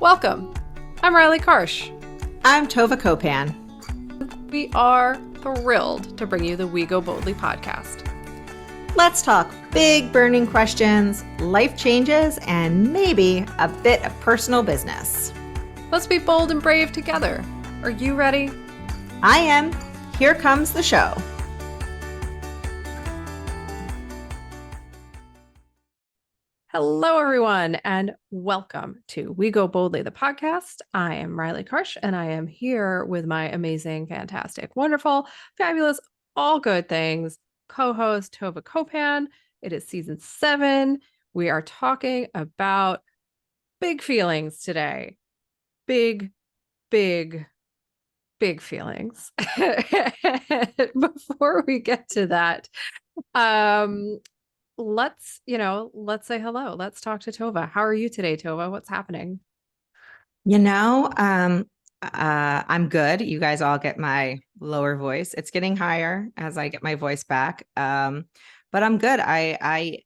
Welcome. I'm Rielly Karsh. I'm Tovah Copan. We are thrilled to bring you the We Go Boldly podcast. Let's talk big burning questions, life changes, and maybe a bit of personal business. Let's be bold and brave together. Are you ready? I am. Here comes the show. Hello, everyone, and welcome to We Go Boldly, the podcast. I am Rielly Karsh, and I am here with my amazing, fantastic, wonderful, fabulous, all good things co-host Tovah Copan. It is season 7. We are talking about big feelings today. Big, big, big feelings. Before we get to that, let's say hello. Let's talk to Tovah. How are you today, Tovah? What's happening? I'm good. You guys all get my lower voice. It's getting higher as I get my voice back. But I'm good. I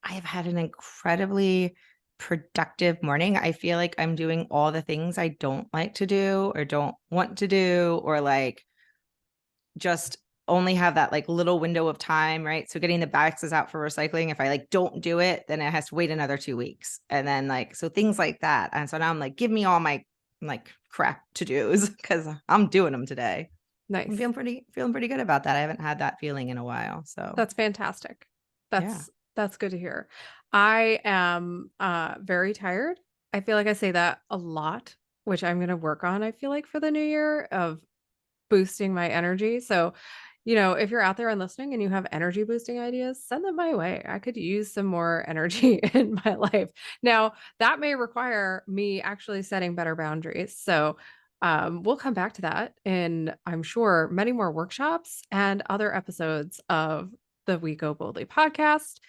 have had an incredibly productive morning. I feel like I'm doing all the things I don't like to do or don't want to do, or like just only have that like little window of time, right? So getting the boxes out for recycling, if I like don't do it, then it has to wait another 2 weeks. And then like, so things like that. And so now I'm like, give me all my like crap to do's because I'm doing them today. Nice. I'm feeling pretty good about that. I haven't had that feeling in a while. So That's fantastic. That's good to hear. I am very tired. I feel like I say that a lot, which I'm going to work on, I feel like, for the new year, of boosting my energy. So, if you're out there and listening and you have energy boosting ideas, send them my way. I could use some more energy in my life. Now, that may require me actually setting better boundaries. So, we'll come back to that in, I'm sure, many more workshops and other episodes of the We Go Boldly podcast,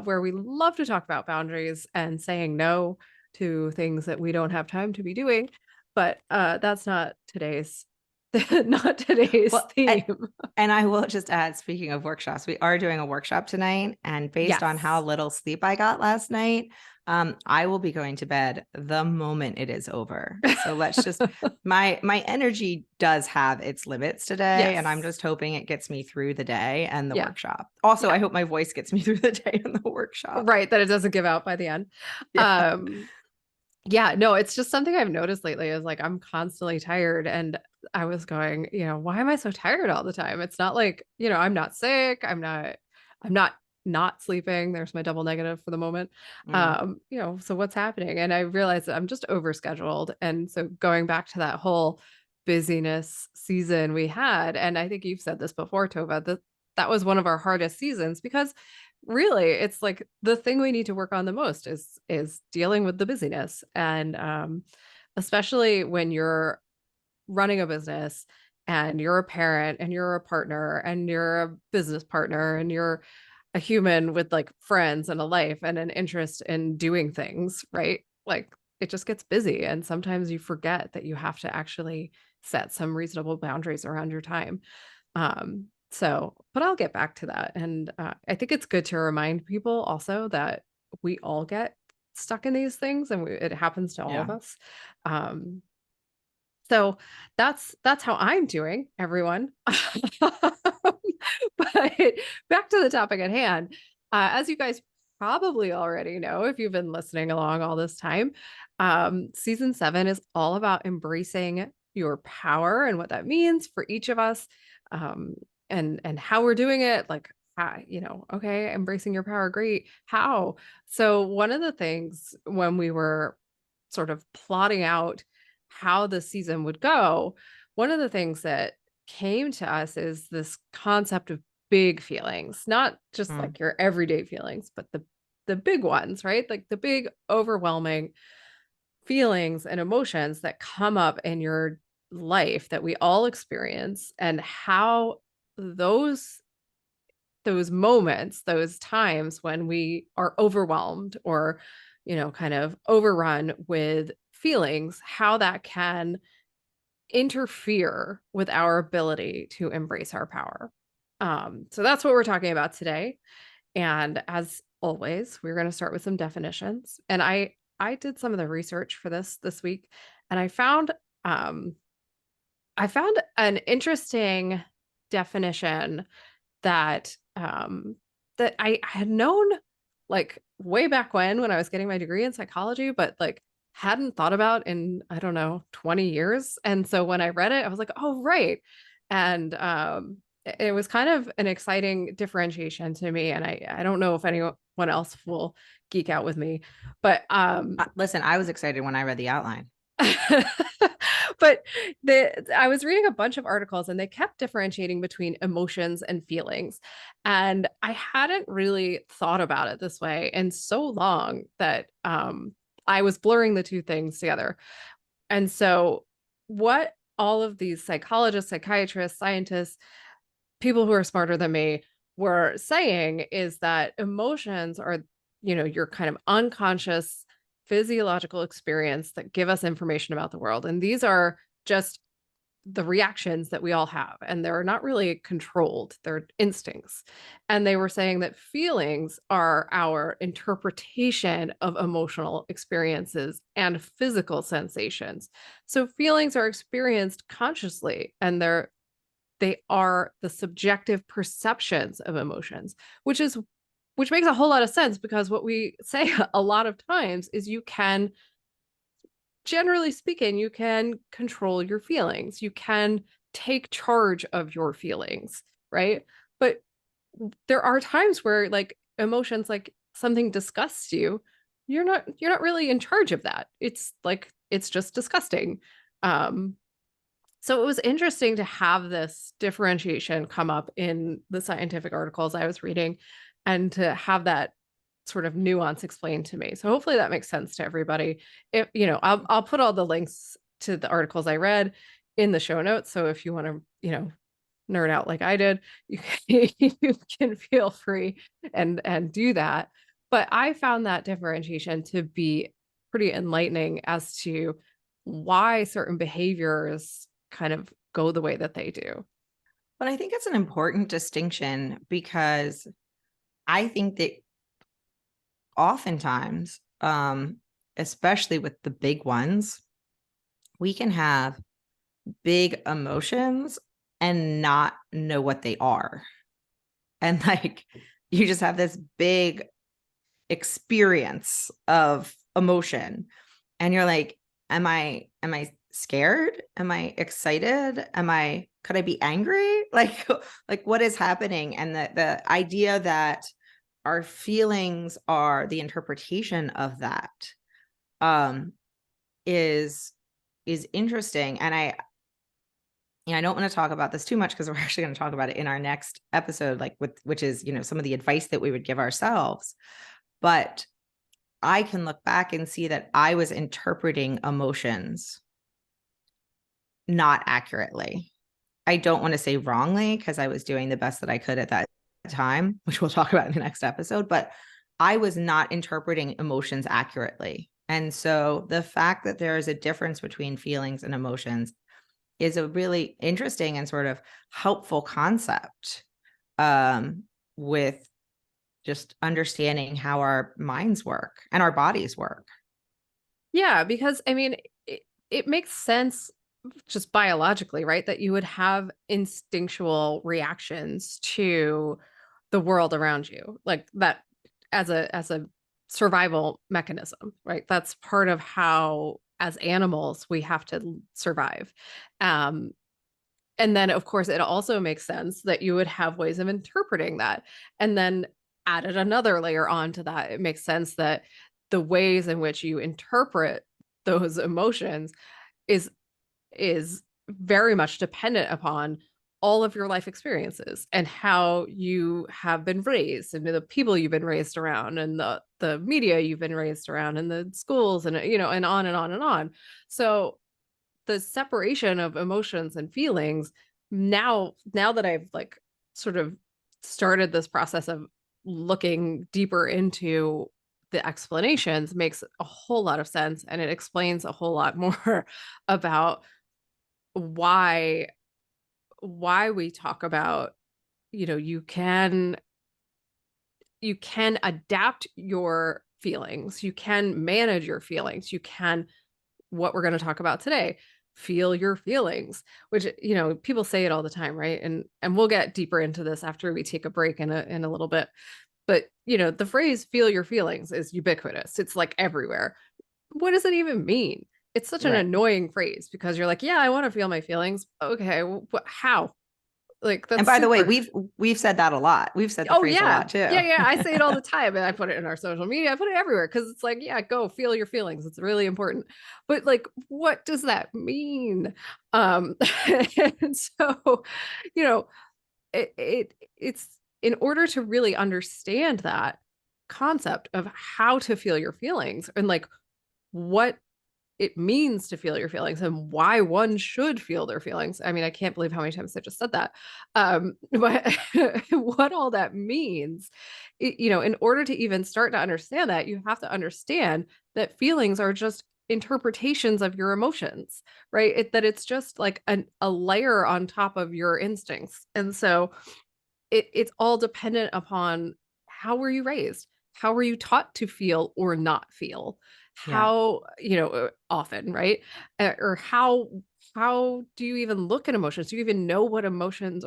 where we love to talk about boundaries and saying no to things that we don't have time to be doing. But that's not today's theme. And I will just add, speaking of workshops, we are doing a workshop tonight. And based on how little sleep I got last night, I will be going to bed the moment it is over. So let's just, my energy does have its limits today. Yes. And I'm just hoping it gets me through the day and the workshop. Also, I hope my voice gets me through the day and the workshop. Right. That it doesn't give out by the end. Yeah. No, it's just something I've noticed lately is like, I'm constantly tired, and I was going, why am I so tired all the time? It's not like, I'm not sick. I'm not sleeping. There's my double negative for the moment. So what's happening? And I realized that I'm just overscheduled. And so going back to that whole busyness season we had, and I think you've said this before, Tovah, that was one of our hardest seasons, because really it's like the thing we need to work on the most is dealing with the busyness. And especially when you're running a business and you're a parent and you're a partner and you're a business partner and you're a human with like friends and a life and an interest in doing things, right? Like it just gets busy, and sometimes you forget that you have to actually set some reasonable boundaries around your time. But I'll get back to that. And I think it's good to remind people also that we all get stuck in these things, and it happens to all of us. So that's how I'm doing, everyone. But back to the topic at hand. As you guys probably already know, if you've been listening along all this time, season 7 is all about embracing your power and what that means for each of us, and how we're doing it. Like, okay, embracing your power, great. How? So one of the things when we were sort of plotting out how the season would go, one of the things that came to us is this concept of big feelings, not just like your everyday feelings, but the big ones, right? Like the big overwhelming feelings and emotions that come up in your life that we all experience, and how those moments, those times when we are overwhelmed or kind of overrun with feelings, how that can interfere with our ability to embrace our power. So that's what we're talking about today. And as always, we're going to start with some definitions. And I I did some of the research for this week, and um I found an interesting definition that that I had known like way back when I was getting my degree in psychology, but like hadn't thought about in, I don't know, 20 years. And so when I read it, I was like, oh, right. And it was kind of an exciting differentiation to me. And I don't know if anyone else will geek out with me, but Listen, I was excited when I read the outline. but I was reading a bunch of articles and they kept differentiating between emotions and feelings. And I hadn't really thought about it this way in so long that I was blurring the two things together. And so, what all of these psychologists, psychiatrists, scientists, people who are smarter than me were saying is that emotions are, your kind of unconscious physiological experience that give us information about the world. And these are just the reactions that we all have, and they're not really controlled, they're instincts. And they were saying that feelings are our interpretation of emotional experiences and physical sensations. So feelings are experienced consciously, and they are the subjective perceptions of emotions, which makes a whole lot of sense, because what we say a lot of times is generally speaking, you can control your feelings. You can take charge of your feelings, right? But there are times where like emotions, like something disgusts you, you're not really in charge of that. It's like it's just disgusting. Um so it was interesting to have this differentiation come up in the scientific articles I was reading, and to have that sort of nuance explained to me. So hopefully that makes sense to everybody. If I'll put all the links to the articles I read in the show notes. So if you want to, nerd out like I did, you can feel free and do that. But I found that differentiation to be pretty enlightening as to why certain behaviors kind of go the way that they do. But I think it's an important distinction because I think that oftentimes, especially with the big ones, we can have big emotions and not know what they are. And like you just have this big experience of emotion and you're like, am I scared? Am I excited? Could I be angry? Like what is happening? And the idea that our feelings are the interpretation of that um is interesting. And I don't want to talk about this too much because we're actually going to talk about it in our next episode, like which is, some of the advice that we would give ourselves. But I can look back and see that I was interpreting emotions not accurately. I don't want to say wrongly because I was doing the best that I could at that time, which we'll talk about in the next episode, but I was not interpreting emotions accurately. And so the fact that there is a difference between feelings and emotions is a really interesting and sort of helpful concept with just understanding how our minds work and our bodies work. Yeah, because I mean, it makes sense just biologically, right? That you would have instinctual reactions to the world around you, like that as a survival mechanism, right? That's part of how, as animals, we have to survive. Um, and then, of course, it also makes sense that you would have ways of interpreting that. And then added another layer onto that, it makes sense that the ways in which you interpret those emotions is is very much dependent upon all of your life experiences and how you have been raised, and the people you've been raised around, and the media you've been raised around, and the schools, and and on and on and on. So the separation of emotions and feelings, now that I've like sort of started this process of looking deeper into the explanations, makes a whole lot of sense, and it explains a whole lot more about why we talk about, you can adapt your feelings. You can manage your feelings. You can, what we're going to talk about today, feel your feelings, which, you know, people say it all the time, right? And we'll get deeper into this after we take a break in a little bit. But, you know, the phrase feel your feelings is ubiquitous. It's like everywhere. What does it even mean? It's such an Right. annoying phrase because you're like, yeah, I want to feel my feelings. Okay, how? Like And that's by the way, super. we've said that a lot. We've said the Oh phrase a yeah. lot too. Yeah, yeah. I say it all the time and I put it in our social media. I put it everywhere because it's like, yeah, go feel your feelings. It's really important. But like, what does that mean? Um, and so, you know, it's in order to really understand that concept of how to feel your feelings and like what it means to feel your feelings and why one should feel their feelings. I mean, I can't believe how many times I just said that. But what all that means, you know, in order to even start to understand that, you have to understand that feelings are just interpretations of your emotions, right? That it's just like a layer on top of your instincts. And so it's all dependent upon how were you raised? How were you taught to feel or not feel? Yeah. How, you know, often, right? Or how do you even look at emotions? Do you even know what emotions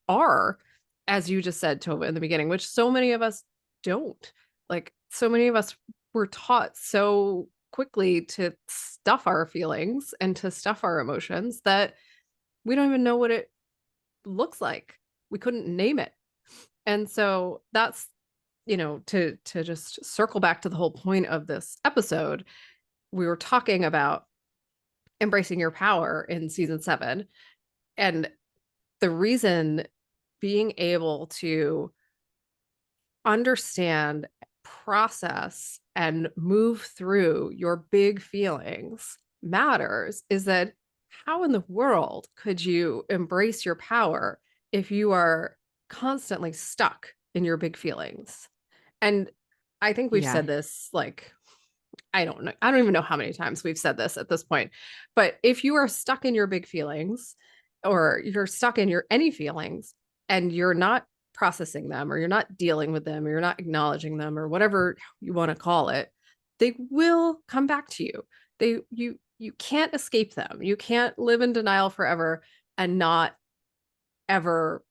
are, as you just said, Tova, in the beginning, which so many of us don't. Like so many of us were taught so quickly to stuff our feelings and to stuff our emotions that we don't even know what it looks like. We couldn't name it. And so that's, you know, to just circle back to the whole point of this episode, we were talking about embracing your power in season 7. And the reason being able to understand, process, and move through your big feelings matters is that how in the world could you embrace your power if you are constantly stuck in your big feelings? And I think we've Yeah. said this like, I don't know. I don't even know how many times we've said this at this point. But if you are stuck in your big feelings or you're stuck in your any feelings and you're not processing them or you're not dealing with them or you're not acknowledging them or whatever you want to call it, they will come back to you. You can't escape them. You can't live in denial forever and not ever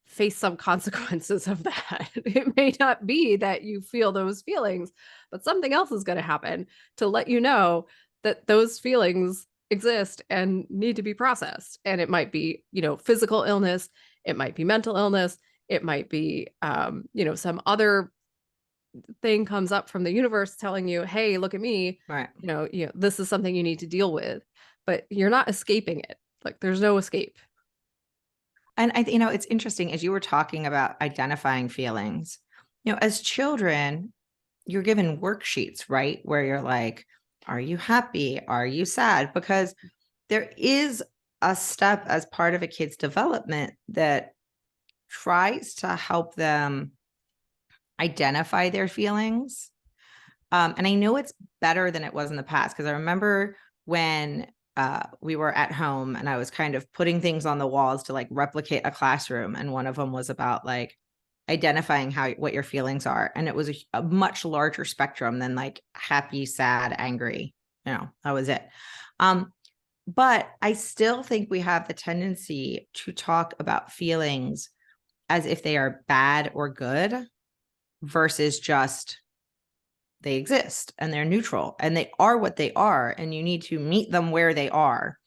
face some consequences of that. It may not be that you feel those feelings, but something else is going to happen to let you know that those feelings exist and need to be processed. And it might be, you know, physical illness, it might be mental illness, it might be, you know, some other thing comes up from the universe telling you, hey, look at me, Right. this is something you need to deal with, but you're not escaping it. Like there's no escape. And it's interesting as you were talking about identifying feelings, as children, you're given worksheets, right? Where you're like, are you happy? Are you sad? Because there is a step as part of a kid's development that tries to help them identify their feelings. And I know it's better than it was in the past because I remember when we were at home and I was kind of putting things on the walls to like replicate a classroom. And one of them was about like identifying what your feelings are. And it was a much larger spectrum than like happy, sad, angry. That was it. But I still think we have the tendency to talk about feelings as if they are bad or good versus just they exist and they're neutral and they are what they are. And you need to meet them where they are.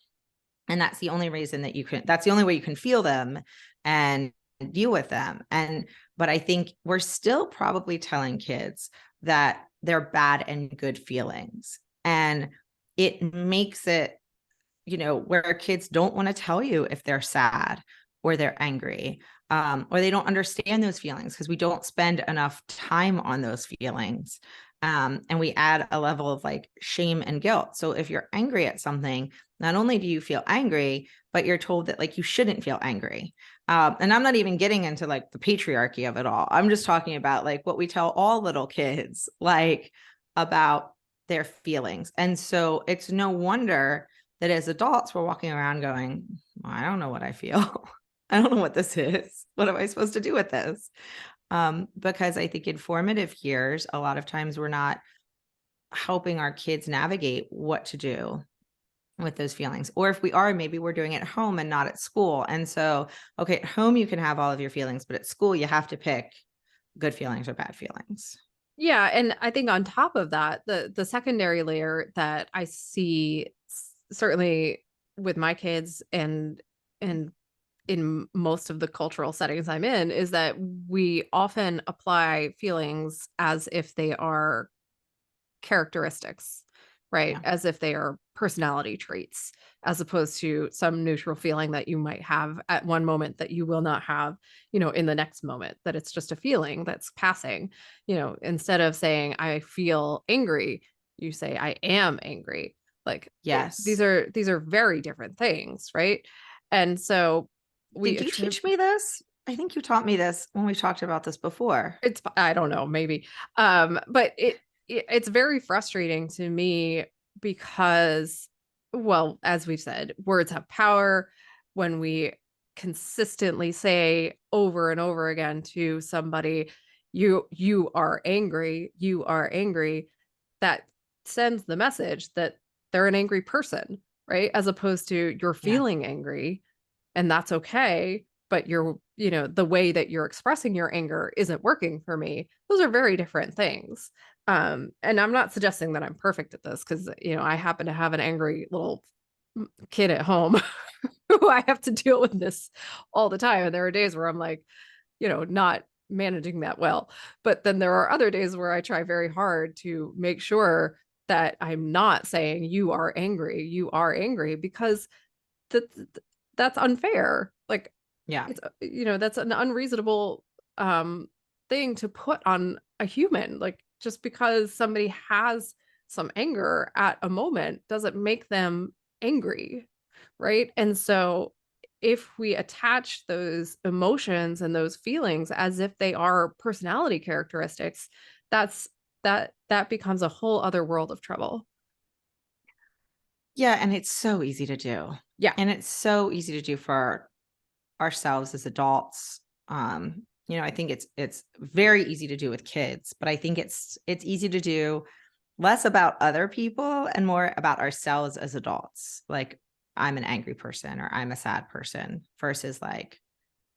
And that's the only reason that's the only way you can feel them and deal with them. But I think we're still probably telling kids that they're bad and good feelings. And it makes it, where kids don't want to tell you if they're sad or they're angry, or they don't understand those feelings because we don't spend enough time on those feelings. And we add a level of like shame and guilt. So if you're angry at something, not only do you feel angry, but you're told that like you shouldn't feel angry. And I'm not even getting into like the patriarchy of it all. I'm just talking about like what we tell all little kids, like about their feelings. And so it's no wonder that as adults, we're walking around going, well, I don't know what I feel. I don't know what this is. What am I supposed to do with this? Because I think in formative years, a lot of times we're not helping our kids navigate what to do with those feelings. Or if we are, maybe we're doing it at home and not at school. And so, okay, at home you can have all of your feelings, but at school you have to pick good feelings or bad feelings. Yeah, and I think on top of that, the secondary layer that I see certainly with my kids and in most of the cultural settings I'm in is that we often apply feelings as if they are characteristics, right? Yeah. As if they are personality traits, as opposed to some neutral feeling that you might have at one moment that you will not have, in the next moment, that it's just a feeling that's passing. Instead of saying, I feel angry, you say, I am angry. Like these Yes. are very different things, right? And so we Did you attribute teach me this? I think you taught me this when we talked about this before. I don't know, maybe. But it's very frustrating to me because, well, as we've said, words have power. When we consistently say over and over again to somebody, you are angry, you are angry, that sends the message that they're an angry person, right? As opposed to you're Yeah. feeling angry and that's okay, but the way that you're expressing your anger isn't working for me. Those are very different things. And I'm not suggesting that I'm perfect at this because I happen to have an angry little kid at home who I have to deal with this all the time, and there are days where I'm like, not managing that well. But then there are other days where I try very hard to make sure that I'm not saying you are angry, because that that's unfair. Like Yeah. it's that's an unreasonable um thing to put on a human. Like just because somebody has some anger at a moment doesn't make them angry, right? And so if we attach those emotions and those feelings as if they are personality characteristics, that's that becomes a whole other world of trouble. Yeah. And it's so easy to do. Yeah. And it's so easy to do for ourselves as adults. I think it's very easy to do with kids, but I think it's easy to do less about other people and more about ourselves as adults. Like, I'm an angry person or I'm a sad person versus like,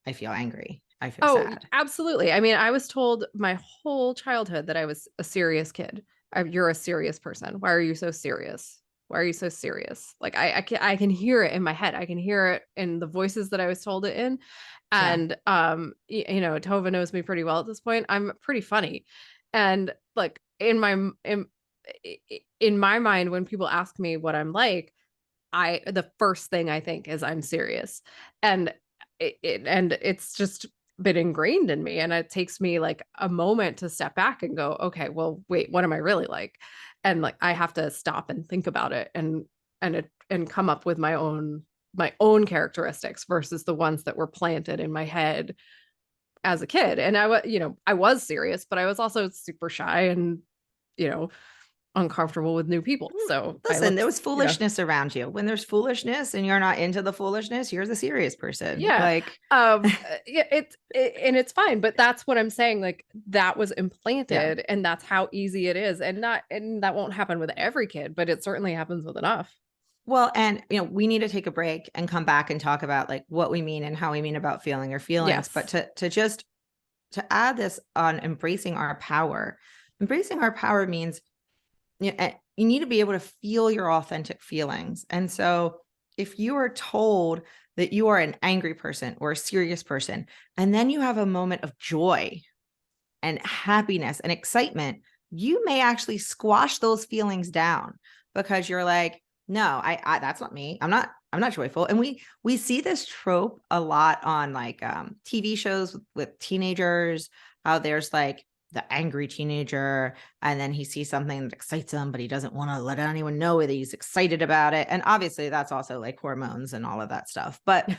I feel angry. I feel Oh, sad. absolutely. I mean, I was told my whole childhood that I was a serious kid. You're a serious person. Why are you so serious? Why are you so serious? Like I can hear it in my head. I can hear it in the voices that I was told it in. Yeah. And Tova knows me pretty well at this point. I'm pretty funny. And like in my mind, when people ask me what I'm like, the first thing I think is I'm serious. And and it's just been ingrained in me, and it takes me like a moment to step back and go, okay, well, wait, what am I really like? And like I have to stop and think about it and come up with my own characteristics versus the ones that were planted in my head as a kid. And I was serious, but I was also super shy and you know uncomfortable with new people. So I Listen, there looked, was foolishness around you. When there's foolishness and you're not into the foolishness, you're the serious person. yeah. Like, Yeah, and it's fine, but that's what I'm saying. Like that was yeah. implanted, and that's how easy it is. And that won't happen with every kid, but it certainly happens with enough. Well, and we need to take a break and come back and talk about like what we mean and how we mean about feeling or feelings. But Yes. to add this on embracing our power, embracing our power means you need to be able to feel your authentic feelings. And so if you are told that you are an angry person or a serious person, and then you have a moment of joy and happiness and excitement, you may actually squash those feelings down because you're like, no, I that's not me. I'm not joyful. And we see this trope a lot on like TV shows with teenagers, how there's like the angry teenager and then he sees something that excites him, but he doesn't want to let anyone know that he's excited about it. And obviously that's also like hormones and all of that stuff. But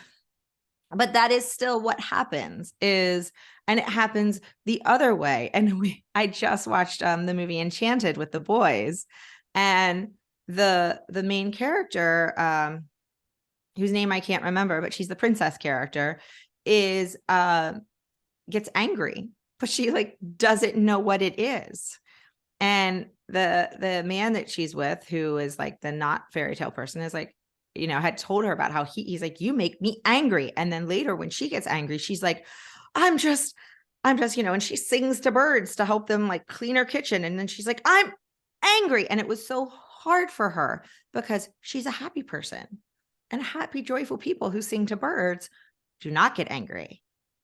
that is still what happens is, and it happens the other way. And I just watched the movie Enchanted with the boys, and the main character, whose name I can't remember, but she's the princess character, is gets angry but she like doesn't know what it is. And the man that she's with, who is like the not fairy tale person, is like, had told her about how he's like, you make me angry. And then later when she gets angry, she's like, I'm just, and she sings to birds to help them like clean her kitchen. And then she's like, I'm angry. And it was so hard for her because she's a happy person, and happy, joyful people who sing to birds do not get angry.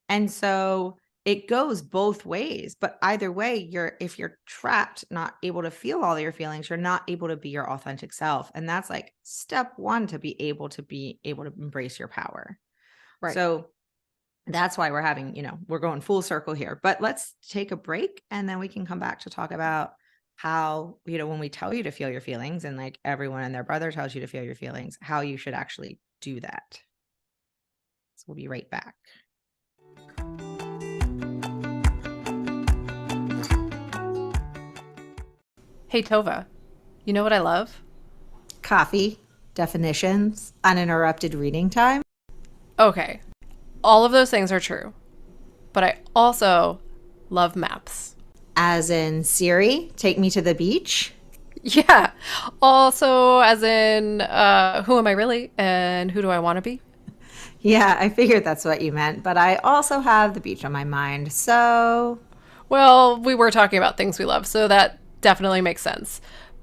And so it goes both ways, but either way, if you're trapped, not able to feel all your feelings, you're not able to be your authentic self. And that's like step one to be able to embrace your power. Right. So that's why we're going full circle here. But let's take a break and then we can come back to talk about how, when we tell you to feel your feelings, and like everyone and their brother tells you to feel your feelings, how you should actually do that. So we'll be right back. Hey, Tova, you know what I love? Coffee, definitions, uninterrupted reading time. Okay, all of those things are true, but I also love maps. As in Siri, take me to the beach. Yeah, also as in who am I really and who do I want to be? Yeah, I figured that's what you meant, but I also have the beach on my mind. So, Well, we were talking about things we love, so that definitely makes sense.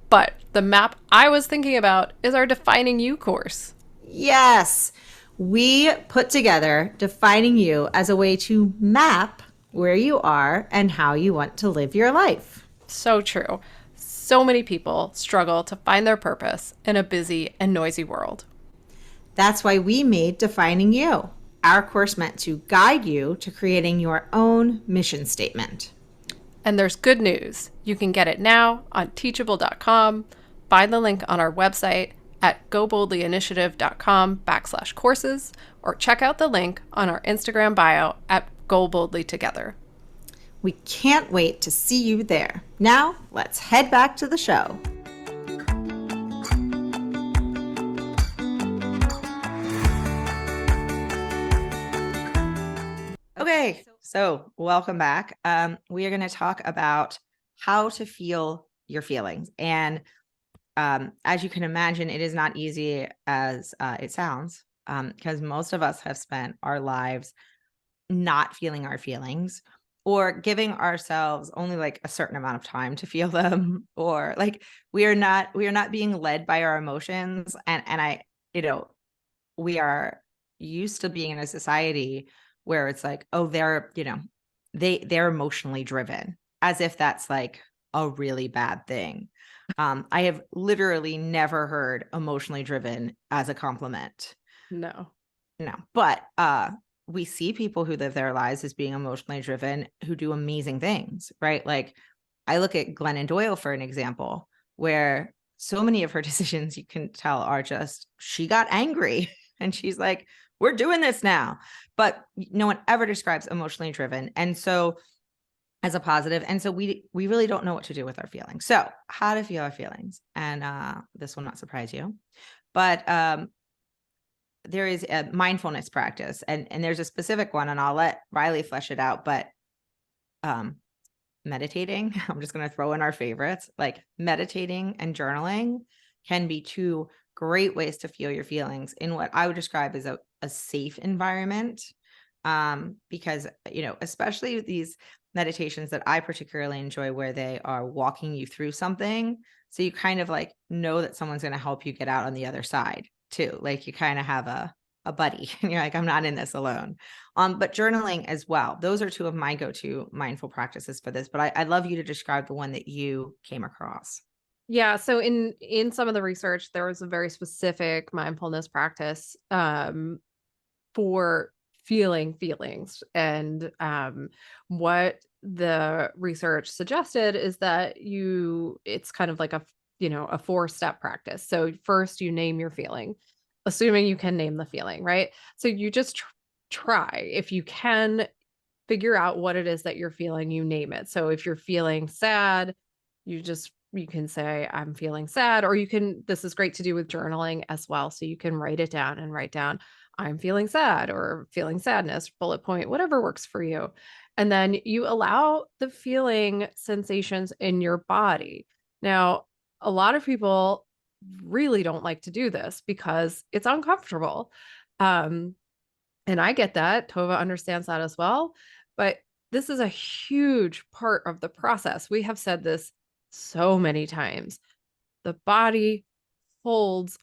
But the map I was thinking about is our Defining You course. yes, we put together defining you as a way to map where you are and how you want to live your life. So true. So many people struggle to find their purpose in a busy and noisy world. That's why we made Defining You, our course meant to guide you to creating your own mission statement. And there's good news. You can get it now on teachable.com. Find the link on our website at goboldlyinitiative.com/courses, or check out the link on our Instagram bio at Go Boldly Together. We can't wait to see you there. Now, let's head back to the show. Okay, so welcome back. We are going to talk about how to feel your feelings. And as you can imagine, it is not easy as it sounds, because most of us have spent our lives not feeling our feelings, or giving ourselves only like a certain amount of time to feel them, or like we are not being led by our emotions. And we are used to being in a society where it's like, oh, they're emotionally driven, as if that's like a really bad thing. I have literally never heard emotionally driven as a compliment. No. But we see people who live their lives as being emotionally driven, who do amazing things, right? Like I look at Glennon Doyle for an example, where so many of her decisions, you can tell, are just, she got angry and she's like, we're doing this now. But no one ever describes emotionally driven. And so as a positive. And so we really don't know what to do with our feelings. So how to feel our feelings. And this will not surprise you, but there is a mindfulness practice, and there's a specific one, and I'll let Rielly flesh it out. But meditating, I'm just going to throw in our favorites, like meditating and journaling can be two great ways to feel your feelings in what I would describe as a safe environment. Because, especially these meditations that I particularly enjoy, where they are walking you through something. So you kind of like know that someone's going to help you get out on the other side too. Like you kind of have a buddy and you're like, I'm not in this alone. But journaling as well. Those are two of my go-to mindful practices for this, but I'd love you to describe the one that you came across. Yeah, so in some of the research, there was a very specific mindfulness practice for feeling feelings. And what the research suggested is that it's kind of like a 4-step practice. So first you name your feeling, assuming you can name the feeling, right? So you just try. If you can figure out what it is that you're feeling, you name it. So if you're feeling sad, you can say, I'm feeling sad, or this is great to do with journaling as well. So you can write it down and write down, I'm feeling sad, or feeling sadness, bullet point, whatever works for you. And then you allow the feeling sensations in your body. Now, a lot of people really don't like to do this because it's uncomfortable. Um, and I get that. Tova understands that as well. But this is a huge part of the process. We have said this so many times. The body holds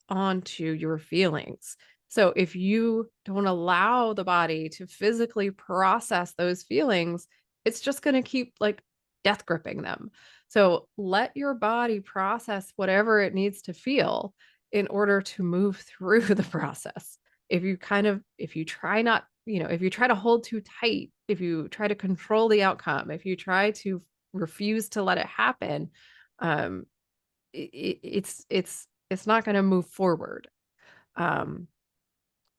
onto your feelings. So if you don't allow the body to physically process those feelings, it's just going to keep like death gripping them. So let your body process whatever it needs to feel in order to move through the process. If you try not, if you try to hold too tight, if you try to control the outcome, if you try to refuse to let it happen, um, it's not going to move forward. Um,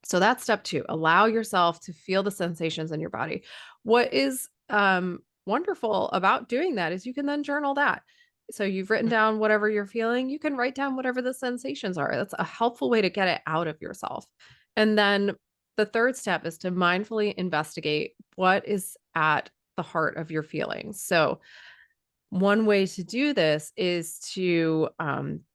so that's step two. Allow yourself to feel the sensations in your body. What is wonderful about doing that is you can then journal that. So you've written down whatever you're feeling, you can write down whatever the sensations are. That's a helpful way to get it out of yourself. And then the third step is to mindfully investigate what is at the heart of your feelings. So one way to do this is to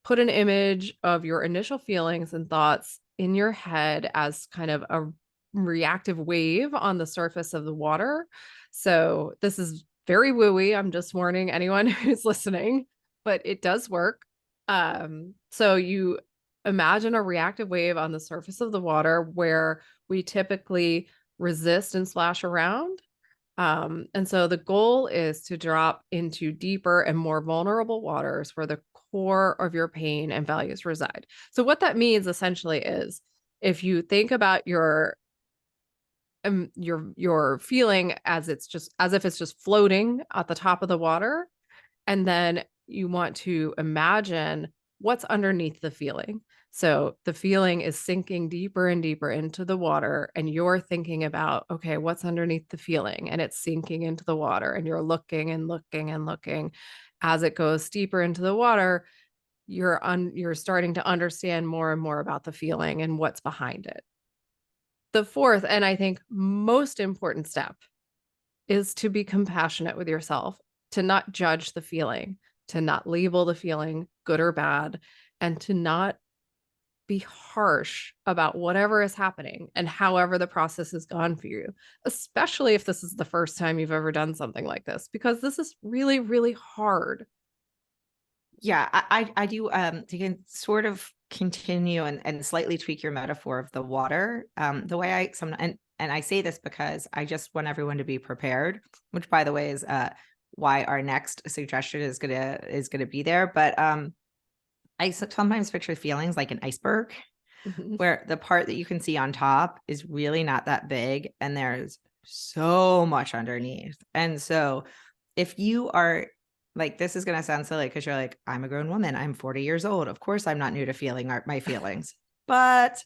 put an image of your initial feelings and thoughts in your head as kind of a reactive wave on the surface of the water. So this is very wooey. I'm just warning anyone who's listening, but it does work. So you imagine a reactive wave on the surface of the water where we typically resist and splash around. And so the goal is to drop into deeper and more vulnerable waters where the core of your pain and values reside. So what that means essentially is if you think about your feeling as it's just as if it's just floating at the top of the water, and then you want to imagine what's underneath the feeling. So the feeling is sinking deeper and deeper into the water, and you're thinking about, okay, what's underneath the feeling? And it's sinking into the water, and you're looking and looking and looking. As it goes deeper into the water, you're starting to understand more and more about the feeling and what's behind it. The fourth, and I think most important step is to be compassionate with yourself, to not judge the feeling, to not label the feeling good or bad, and to not be harsh about whatever is happening and however the process has gone for you, especially if this is the first time you've ever done something like this, because this is really, really hard. Yeah, I do to sort of continue and slightly tweak your metaphor of the water. The way and I say this because I just want everyone to be prepared, which by the way is why our next suggestion is gonna be there. But I sometimes picture feelings like an iceberg Mhm. where the part that you can see on top is really not that big and there's so much underneath. And so if you are like, this is going to sound silly because you're like, I'm a grown woman. I'm 40 years old. Of course, I'm not new to feeling my feelings. But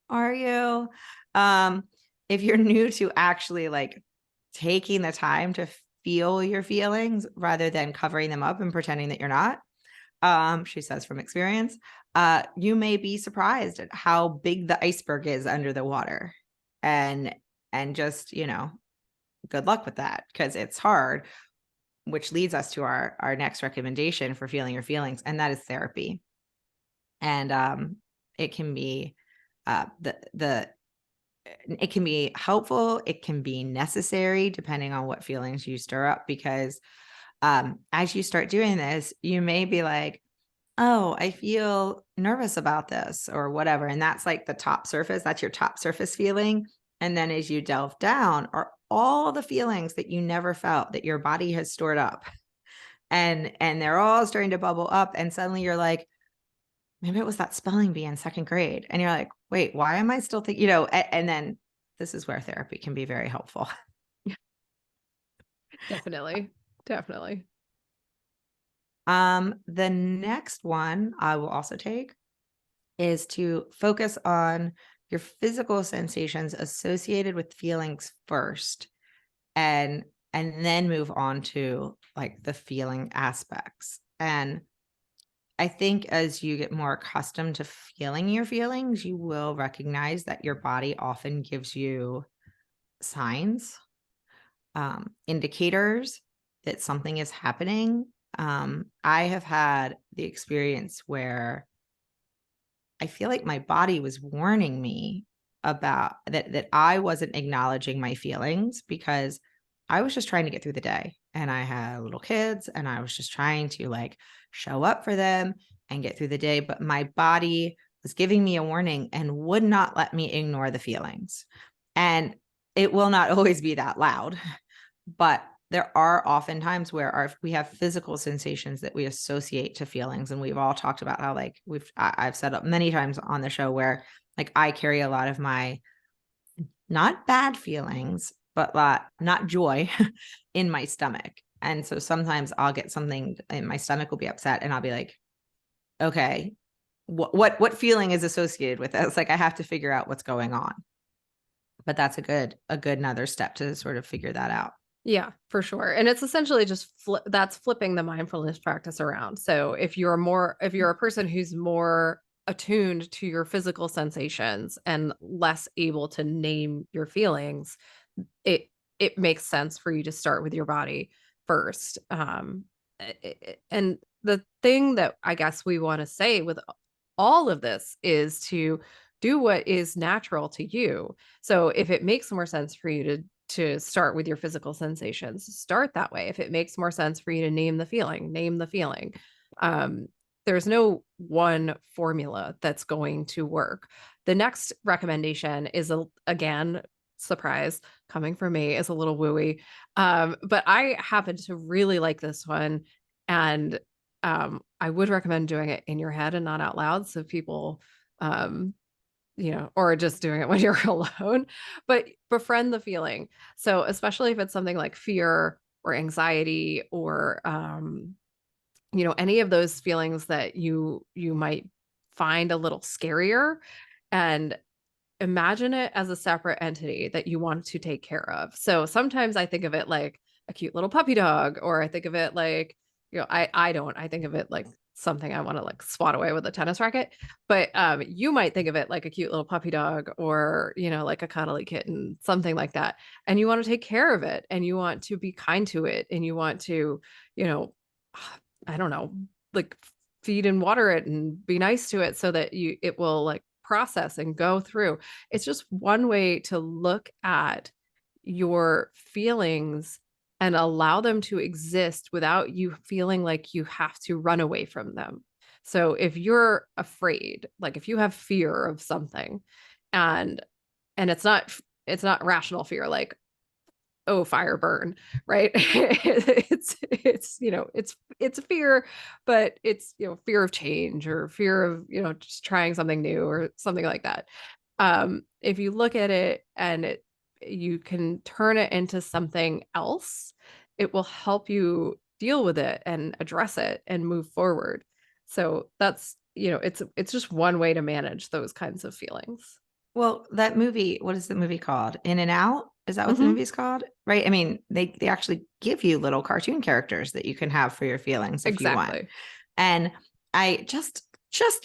are you? Um, if you're new to actually like taking the time to feel your feelings rather than covering them up and pretending that you're not, she says from experience, you may be surprised at how big the iceberg is under the water. And just, good luck with that because it's hard, which leads us to our next recommendation for feeling your feelings, and that is therapy. And it can be the it can be helpful, it can be necessary depending on what feelings you stir up because as you start doing this, you may be like, oh, I feel nervous about this or whatever. And that's like the top surface. That's your top surface feeling. And then as you delve down are all the feelings that you never felt that your body has stored up. And they're all starting to bubble up. And suddenly you're like, maybe it was that spelling bee in second grade. And you're like, wait, why am I still thinking, and then this is where therapy can be very helpful. Definitely. Definitely. The next one I will also take is to focus on your physical sensations associated with feelings first and then move on to like the feeling aspects. And I think as you get more accustomed to feeling your feelings, you will recognize that your body often gives you signs. indicators that something is happening. I have had the experience where I feel like my body was warning me about that I wasn't acknowledging my feelings because I was just trying to get through the day, and I had little kids, and I was just trying to like show up for them and get through the day, but my body was giving me a warning and would not let me ignore the feelings. And it will not always be that loud, but there are often times where we have physical sensations that we associate to feelings. And we've all talked about how like I've set up many times on the show where like I carry a lot of my not bad feelings, but not joy in my stomach. And so sometimes I'll get something and my stomach will be upset and I'll be like, okay, what feeling is associated with it? It's like I have to figure out what's going on. But that's a good another step to sort of figure that out. Yeah, for sure. And it's essentially just that's flipping the mindfulness practice around. So if you're a person who's more attuned to your physical sensations and less able to name your feelings, it makes sense for you to start with your body first. And the thing that I guess we want to say with all of this is to do what is natural to you. So if it makes more sense for you to start with your physical sensations, start that way. If it makes more sense for you to name the feeling, name the feeling. There's no one formula that's going to work. The next recommendation is again, surprise, coming from me, is a little wooey. But I happen to really like this one. And I would recommend doing it in your head and not out loud. So people, um, or just doing it when you're alone, but befriend the feeling. So especially if it's something like fear or anxiety or, any of those feelings that you might find a little scarier, and imagine it as a separate entity that you want to take care of. So sometimes I think of it like a cute little puppy dog, or I think of it like, I think of it like something I want to like swat away with a tennis racket. But you might think of it like a cute little puppy dog, or, like a cuddly kitten, something like that. And you want to take care of it, and you want to be kind to it, and you want to, you know, I don't know, like feed and water it and be nice to it so that it will like process and go through. It's just one way to look at your feelings and allow them to exist without you feeling like you have to run away from them. So if you're afraid, like if you have fear of something, and it's not rational fear, like, oh, fire burn, right? It's fear, but it's, fear of change, or fear of, just trying something new or something like that. If you look at it and you can turn it into something else, it will help you deal with it and address it and move forward. So that's, it's just one way to manage those kinds of feelings. Well, that movie, what is the movie called? In and Out? Is that what the Mhm. movie's called? Right? I mean, they actually give you little cartoon characters that you can have for your feelings if you want. Exactly. And I just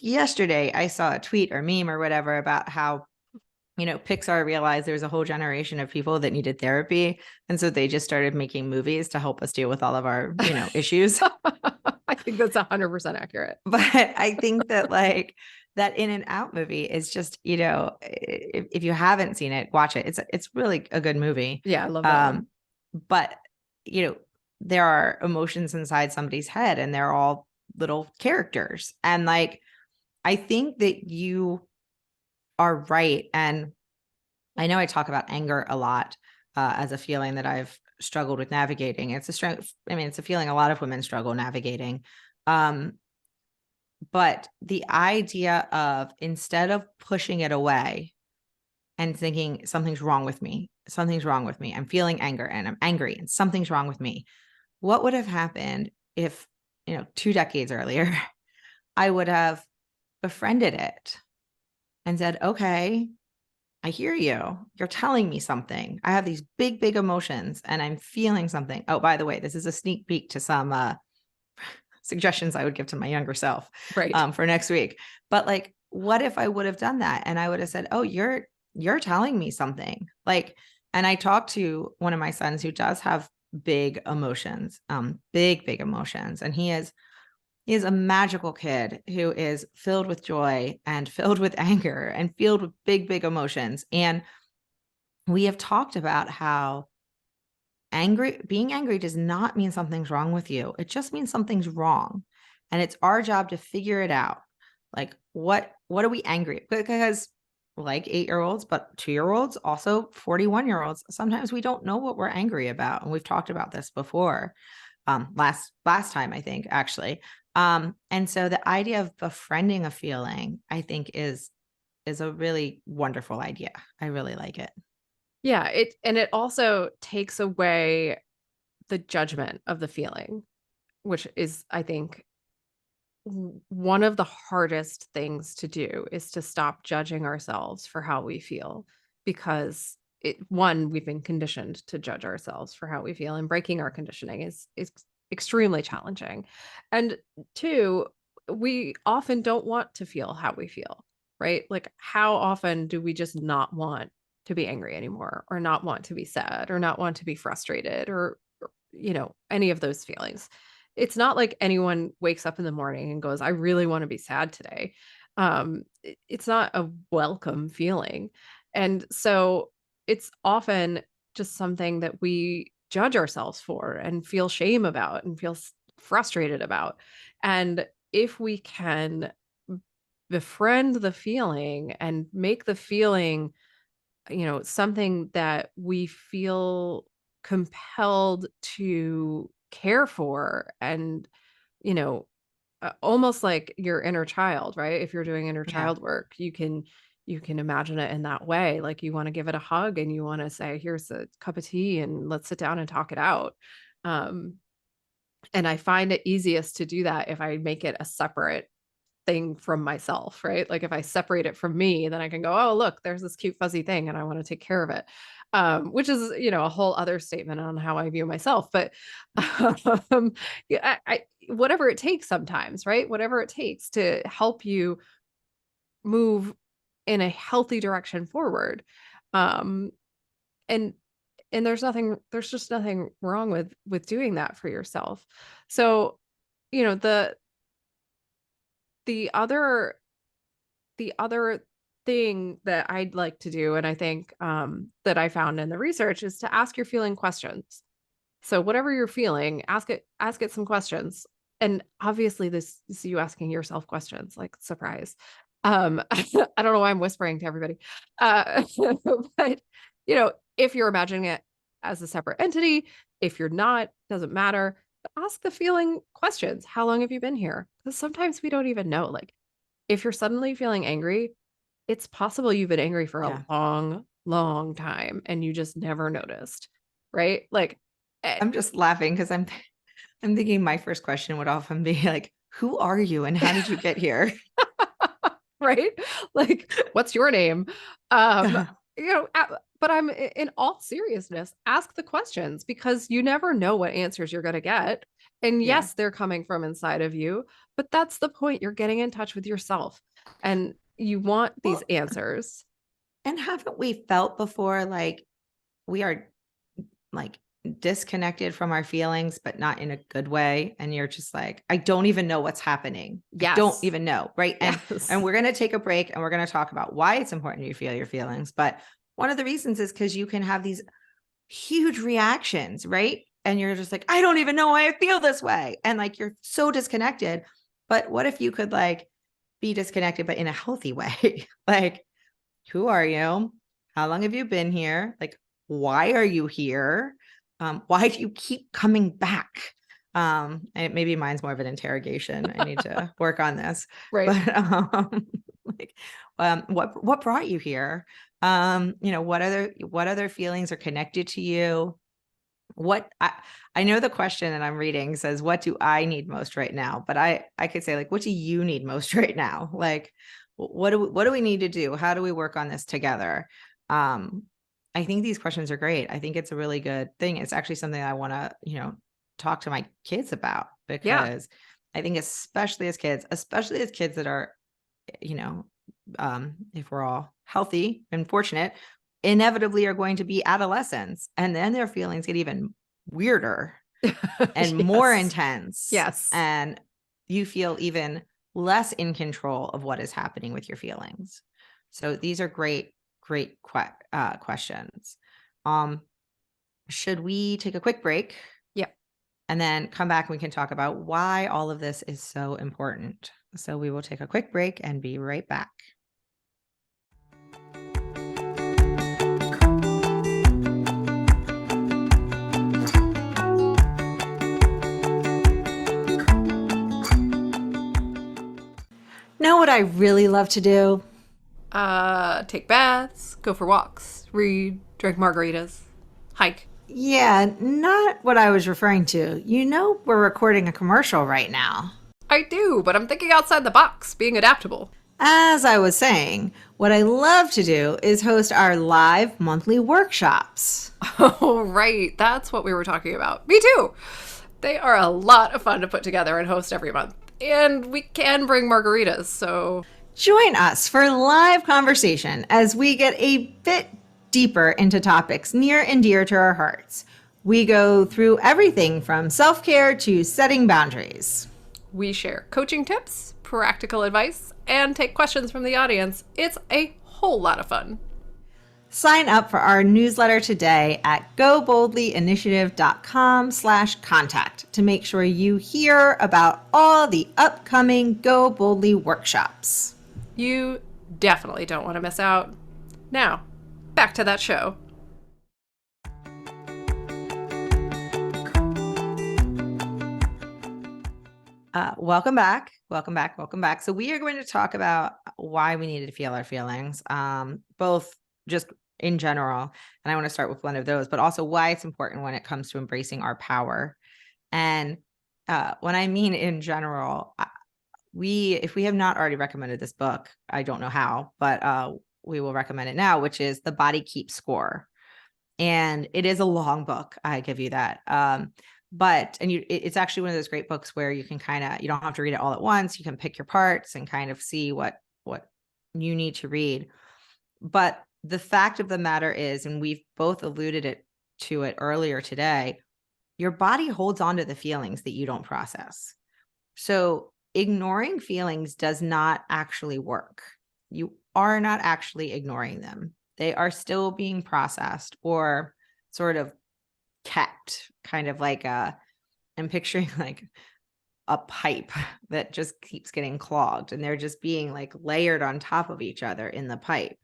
yesterday I saw a tweet or meme or whatever about how Pixar realized there's a whole generation of people that needed therapy. And so they just started making movies to help us deal with all of our, issues. I think that's 100% accurate. But I think that like that In and Out movie is just, if you haven't seen it, watch it. It's really a good movie. Yeah, I love that one. But there are emotions inside somebody's head and they're all little characters. And like I think that you are right. And I know I talk about anger a lot as a feeling that I've struggled with navigating. It's a strength. I mean, it's a feeling a lot of women struggle navigating. Um, but the idea of instead of pushing it away and thinking something's wrong with me, I'm feeling anger and I'm angry and something's wrong with me. What would have happened if, 2 decades earlier, I would have befriended it and said, okay, I hear you. You're telling me something. I have these big, big emotions and I'm feeling something. Oh, by the way, this is a sneak peek to some suggestions I would give to my younger self Right. for next week. But like, what if I would have done that and I would have said, oh, you're telling me something. Like, And I talked to one of my sons who does have big emotions, big emotions. And he is a magical kid who is filled with joy and filled with anger and filled with big emotions. And we have talked about how being angry does not mean something's wrong with you. It just means something's wrong. And it's our job to figure it out. Like, what are we angry? Because like 8-year-olds, but 2-year-olds, also 41-year-olds, sometimes we don't know what we're angry about. And we've talked about this before. Last time, I think, actually. And so the idea of befriending a feeling, I think, is a really wonderful idea. I really like it. Yeah, it also takes away the judgment of the feeling, which is, I think, one of the hardest things to do is to stop judging ourselves for how we feel, because one, we've been conditioned to judge ourselves for how we feel, and breaking our conditioning is extremely challenging. And two, we often don't want to feel how we feel, right? Like, how often do we just not want to be angry anymore, or not want to be sad, or not want to be frustrated, or any of those feelings? It's not like anyone wakes up in the morning and goes, I really want to be sad today. It's not a welcome feeling. And so it's often just something that we judge ourselves for and feel shame about and feel frustrated about. And if we can befriend the feeling and make the feeling, something that we feel compelled to care for, and, you know, almost like your inner child, right? If you're doing inner Yeah. child work, you can imagine it in that way. Like, you want to give it a hug and you want to say, here's a cup of tea and let's sit down and talk it out. Um, and I find it easiest to do that if I make it a separate thing from myself, right? Like, if I separate it from me, then I can go, oh, look, there's this cute fuzzy thing and I want to take care of it. Which is, a whole other statement on how I view myself. But yeah, whatever it takes sometimes, right? Whatever it takes to help you move in a healthy direction forward. Um, and there's just nothing wrong with doing that for yourself. So, you know, the other the other thing that I'd like to do, and I think that I found in the research, is to ask your feeling questions. So whatever you're feeling, ask it some questions. And obviously this is you asking yourself questions, like, surprise. I don't know why I'm whispering to everybody. Uh but if you're imagining it as a separate entity, if you're not, doesn't matter. But ask the feeling questions. How long have you been here? Because sometimes we don't even know. Like, if you're suddenly feeling angry, it's possible you've been angry for a Yeah. long, long time and you just never noticed, right? Like, eh, I'm just laughing because I'm thinking my first question would often be like, who are you and how did you get here? right? Like, what's your name? Um, Yeah. but in all seriousness, ask the questions, because you never know what answers you're going to get. And Yeah. yes, they're coming from inside of you, but that's the point. You're getting in touch with yourself and you want these Well, answers. and haven't we felt before like we are like disconnected from our feelings, but not in a good way? And you're just like, I don't even know what's happening. I don't Yes. even know. Right. And Yes. we're gonna take a break and we're gonna talk about why it's important you feel your feelings. But one of the reasons is because you can have these huge reactions, right? And you're just like, I don't even know why I feel this way. And like you're so disconnected. But what if you could like be disconnected, but in a healthy way? Like, who are you? How long have you been here? Like, why are you here? Why do you keep coming back? And maybe mine's more of an interrogation. I need to work on this. Right. But like, what brought you here? What other feelings are connected to you? I know the question that I'm reading says, what do I need most right now? But I could say, like, what do you need most right now? Like, what do we need to do? How do we work on this together? Um, I think these questions are great. I think it's a really good thing. It's actually something I want to, talk to my kids about, Yeah. because I think especially as kids that are, you know, if we're all healthy and fortunate, inevitably are going to be adolescents. And then their feelings get even weirder and more intense. Yes. And you feel even less in control of what is happening with your feelings. So these are great questions. Should we take a quick break? Yep. And then come back and we can talk about why all of this is so important. So we will take a quick break and be right back. Know what I really love to do? Take baths, go for walks, read, drink margaritas, hike. Yeah, not what I was referring to. You know, we're recording a commercial right now. I do, but I'm thinking outside the box, being adaptable. As I was saying, what I love to do is host our live monthly workshops. Oh, right. That's what we were talking about. Me too. They are a lot of fun to put together and host every month. And we can bring margaritas, so. Join us for live conversation as we get a bit deeper into topics near and dear to our hearts. We go through everything from self-care to setting boundaries. We share coaching tips, practical advice, and take questions from the audience. It's a whole lot of fun. Sign up for our newsletter today at goboldlyinitiative.com/contact to make sure you hear about all the upcoming Go Boldly workshops. You definitely don't want to miss out. Now, back to that show. Welcome back. So we are going to talk about why we needed to feel our feelings, both just in general. And I want to start with one of those, but also why it's important when it comes to embracing our power. And when I mean in general, if we have not already recommended this book, I don't know how, but we will recommend it now, which is The Body Keeps Score. And it is a long book. I give you that. It's actually one of those great books where you can you don't have to read it all at once. You can pick your parts and kind of see what you need to read. But the fact of the matter is, and we've both alluded to it earlier today, your body holds on to the feelings that you don't process. So ignoring feelings does not actually work. You are not actually ignoring them. They are still being processed or sort of kept, kind of like I'm picturing like a pipe that just keeps getting clogged and they're just being like layered on top of each other in the pipe.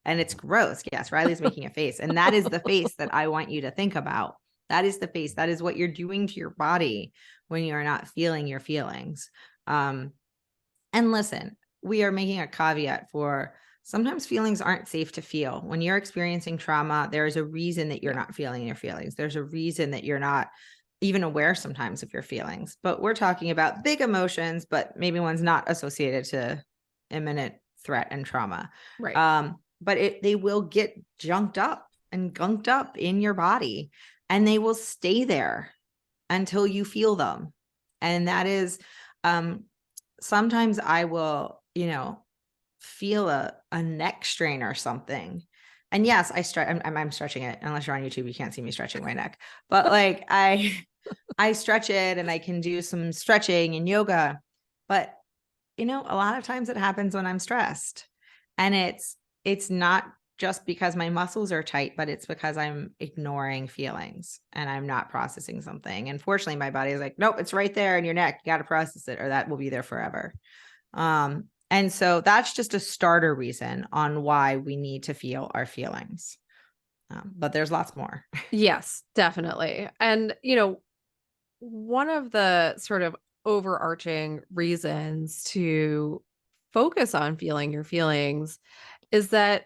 And it's gross. Yes, Rielly's making a face. And that is the face that I want you to think about. That is the face. That is what you're doing to your body when you are not feeling your feelings. And listen, we are making a caveat for sometimes feelings aren't safe to feel. When you're experiencing trauma, there is a reason that you're not feeling your feelings. There's a reason that you're not even aware sometimes of your feelings. But we're talking about big emotions, but maybe one's not associated to imminent threat and trauma. Right. But they will get junked up and gunked up in your body, and they will stay there until you feel them. And that is, sometimes I will, feel a neck strain or something. And yes, I'm stretching it. Unless you're on YouTube, you can't see me stretching my neck. But like I stretch it and I can do some stretching and yoga. But a lot of times it happens when I'm stressed. And it's not just because my muscles are tight, but it's because I'm ignoring feelings and I'm not processing something. And fortunately, my body is like, nope, it's right there in your neck. You got to process it or that will be there forever. And so that's just a starter reason on why we need to feel our feelings. But there's lots more. Yes, definitely. And, one of the sort of overarching reasons to focus on feeling your feelings is that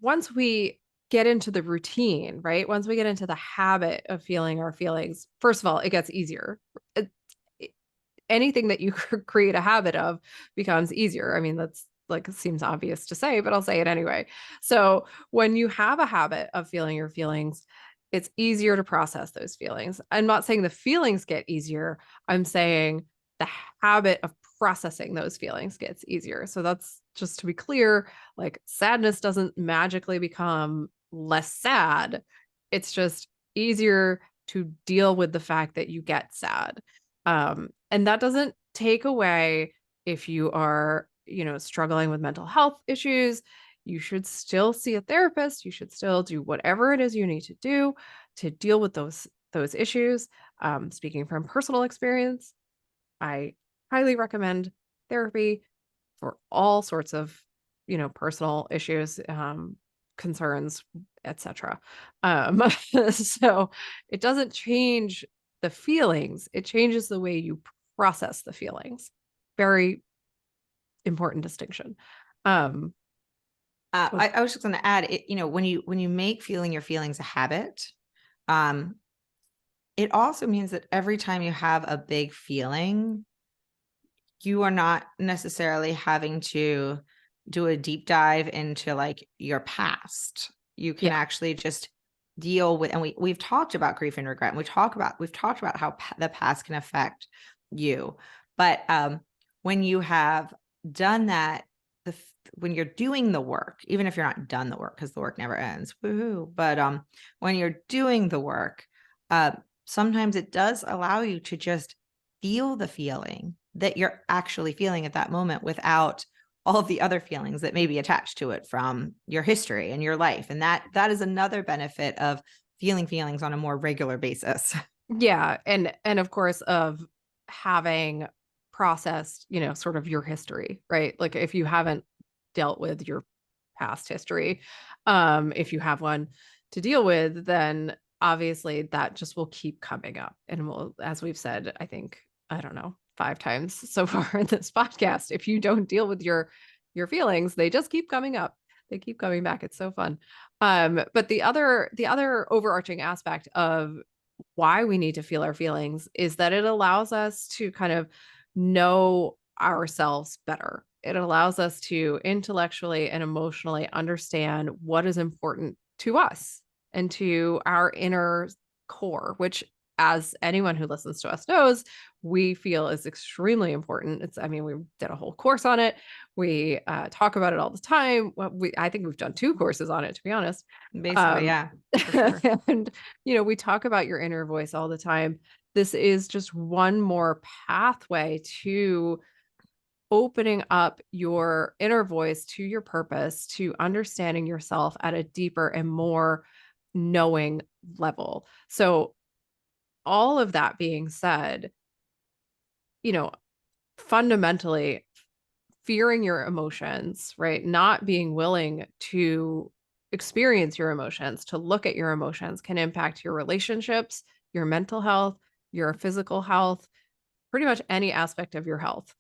once we get into the routine, right? Once we get into the habit of feeling our feelings, first of all, it gets easier. Anything that you create a habit of becomes easier. I mean, that's like, it seems obvious to say, but I'll say it anyway. So when you have a habit of feeling your feelings, it's easier to process those feelings. I'm not saying the feelings get easier. I'm saying the habit of processing those feelings gets easier. So that's just to be clear, like sadness doesn't magically become less sad. It's just easier to deal with the fact that you get sad. And that doesn't take away if you are, struggling with mental health issues. You should still see a therapist. You should still do whatever it is you need to do to deal with those issues. Speaking from personal experience, I highly recommend therapy for all sorts of, personal issues, concerns, etc. So it doesn't change the feelings, it changes the way you process the feelings. Very important distinction. I was just going to add it, when you make feeling your feelings a habit, it also means that every time you have a big feeling, you are not necessarily having to do a deep dive into like your past. You can actually just deal with, and we've talked about grief and regret, and we've talked about how the past can affect you. But when you have done that, when you're doing the work, even if you're not done the work, because the work never ends, woohoo. But when you're doing the work, sometimes it does allow you to just feel the feeling that you're actually feeling at that moment without all of the other feelings that may be attached to it from your history and your life. And that is another benefit of feeling feelings on a more regular basis. Yeah. And of course of having processed, sort of your history, right? Like if you haven't dealt with your past history, if you have one to deal with, then obviously that just will keep coming up. And will, as we've said, I think, I don't know, 5 times so far in this podcast, if you don't deal with your feelings, they just keep coming up. They keep coming back. It's so fun. But the other overarching aspect of why we need to feel our feelings is that it allows us to kind of know ourselves better. It allows us to intellectually and emotionally understand what is important to us and to our inner core, which, as anyone who listens to us knows, we feel is extremely important. We did a whole course on it. We talk about it all the time. I think we've done 2 courses on it, to be honest. Basically, yeah. For sure. And, we talk about your inner voice all the time. This is just one more pathway to opening up your inner voice to your purpose, to understanding yourself at a deeper and more knowing level. So all of that being said, fundamentally fearing your emotions, right? Not being willing to experience your emotions, to look at your emotions can impact your relationships, your mental health, your physical health, pretty much any aspect of your health.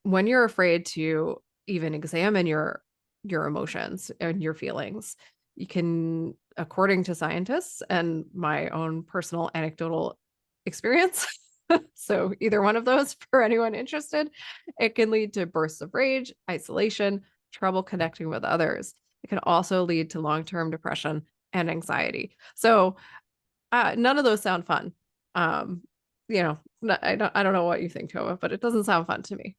When you're afraid to even examine your emotions and your feelings, you can, according to scientists and my own personal anecdotal experience, so either one of those for anyone interested, it can lead to bursts of rage, isolation, trouble connecting with others. It can also lead to long-term depression and anxiety. So none of those sound fun. I don't know what you think, Tova, but it doesn't sound fun to me.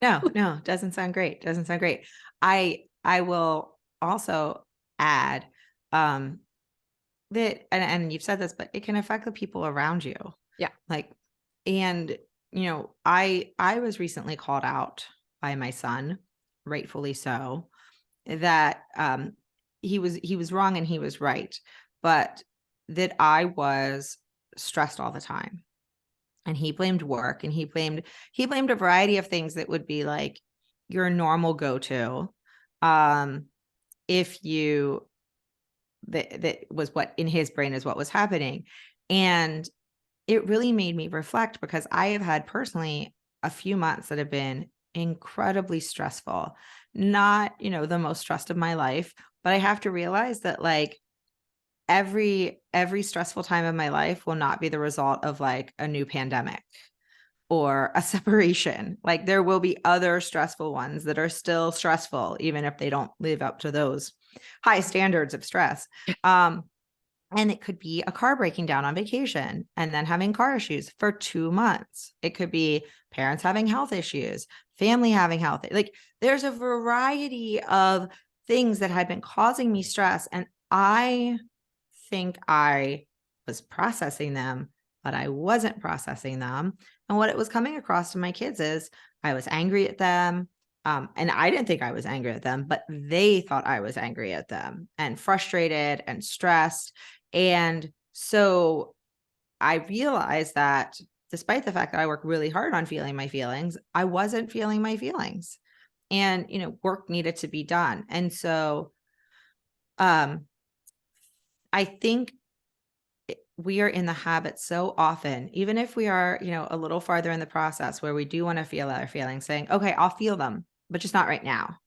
No, doesn't sound great. Doesn't sound great. I will also add that, and you've said this, but it can affect the people around you. Yeah. And I was recently called out by my son, rightfully so, that he was wrong and he was right, but that I was stressed all the time. And he blamed work, and he blamed a variety of things that would be like your normal go-to. If you that was what in his brain is what was happening. And it really made me reflect, because I have had personally a few months that have been incredibly stressful, not, the most stressed of my life, but I have to realize that like every stressful time of my life will not be the result of like a new pandemic or a separation. Like there will be other stressful ones that are still stressful, even if they don't live up to those high standards of stress. And it could be a car breaking down on vacation and then having car issues for 2 months. It could be parents having health issues, family having health. Like there's a variety of things that had been causing me stress. And I think I was processing them, but I wasn't processing them. And what it was coming across to my kids is I was angry at them. And I didn't think I was angry at them, but they thought I was angry at them and frustrated and stressed. And so I realized that despite the fact that I work really hard on feeling my feelings, I wasn't feeling my feelings. And, work needed to be done. And so I think we are in the habit so often, even if we are, a little farther in the process where we do want to feel our feelings, saying, okay, I'll feel them, but just not right now.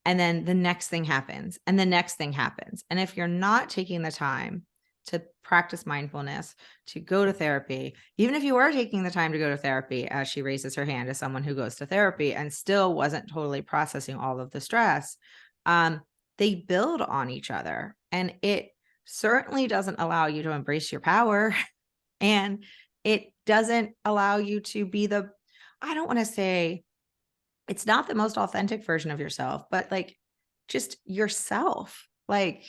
And then the next thing happens and the next thing happens. And if you're not taking the time to practice mindfulness, to go to therapy, even if you are taking the time to go to therapy, as she raises her hand as someone who goes to therapy and still wasn't totally processing all of the stress, they build on each other. And it certainly doesn't allow you to embrace your power. And it doesn't allow you to be I don't want to say it's not the most authentic version of yourself, but like just yourself. Like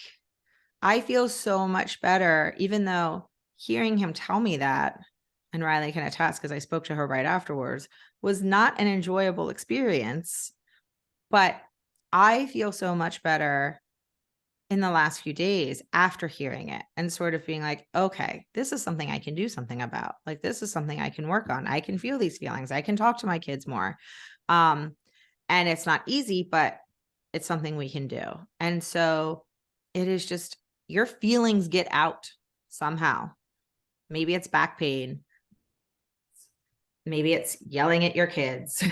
I feel so much better, even though hearing him tell me that, and Rielly can attest because I spoke to her right afterwards, was not an enjoyable experience. But I feel so much better in the last few days after hearing it and sort of being like, okay, this is something I can do something about. Like, this is something I can work on. I can feel these feelings. I can talk to my kids more. And it's not easy, but it's something we can do. And so it is just your feelings get out somehow. Maybe it's back pain. Maybe it's yelling at your kids.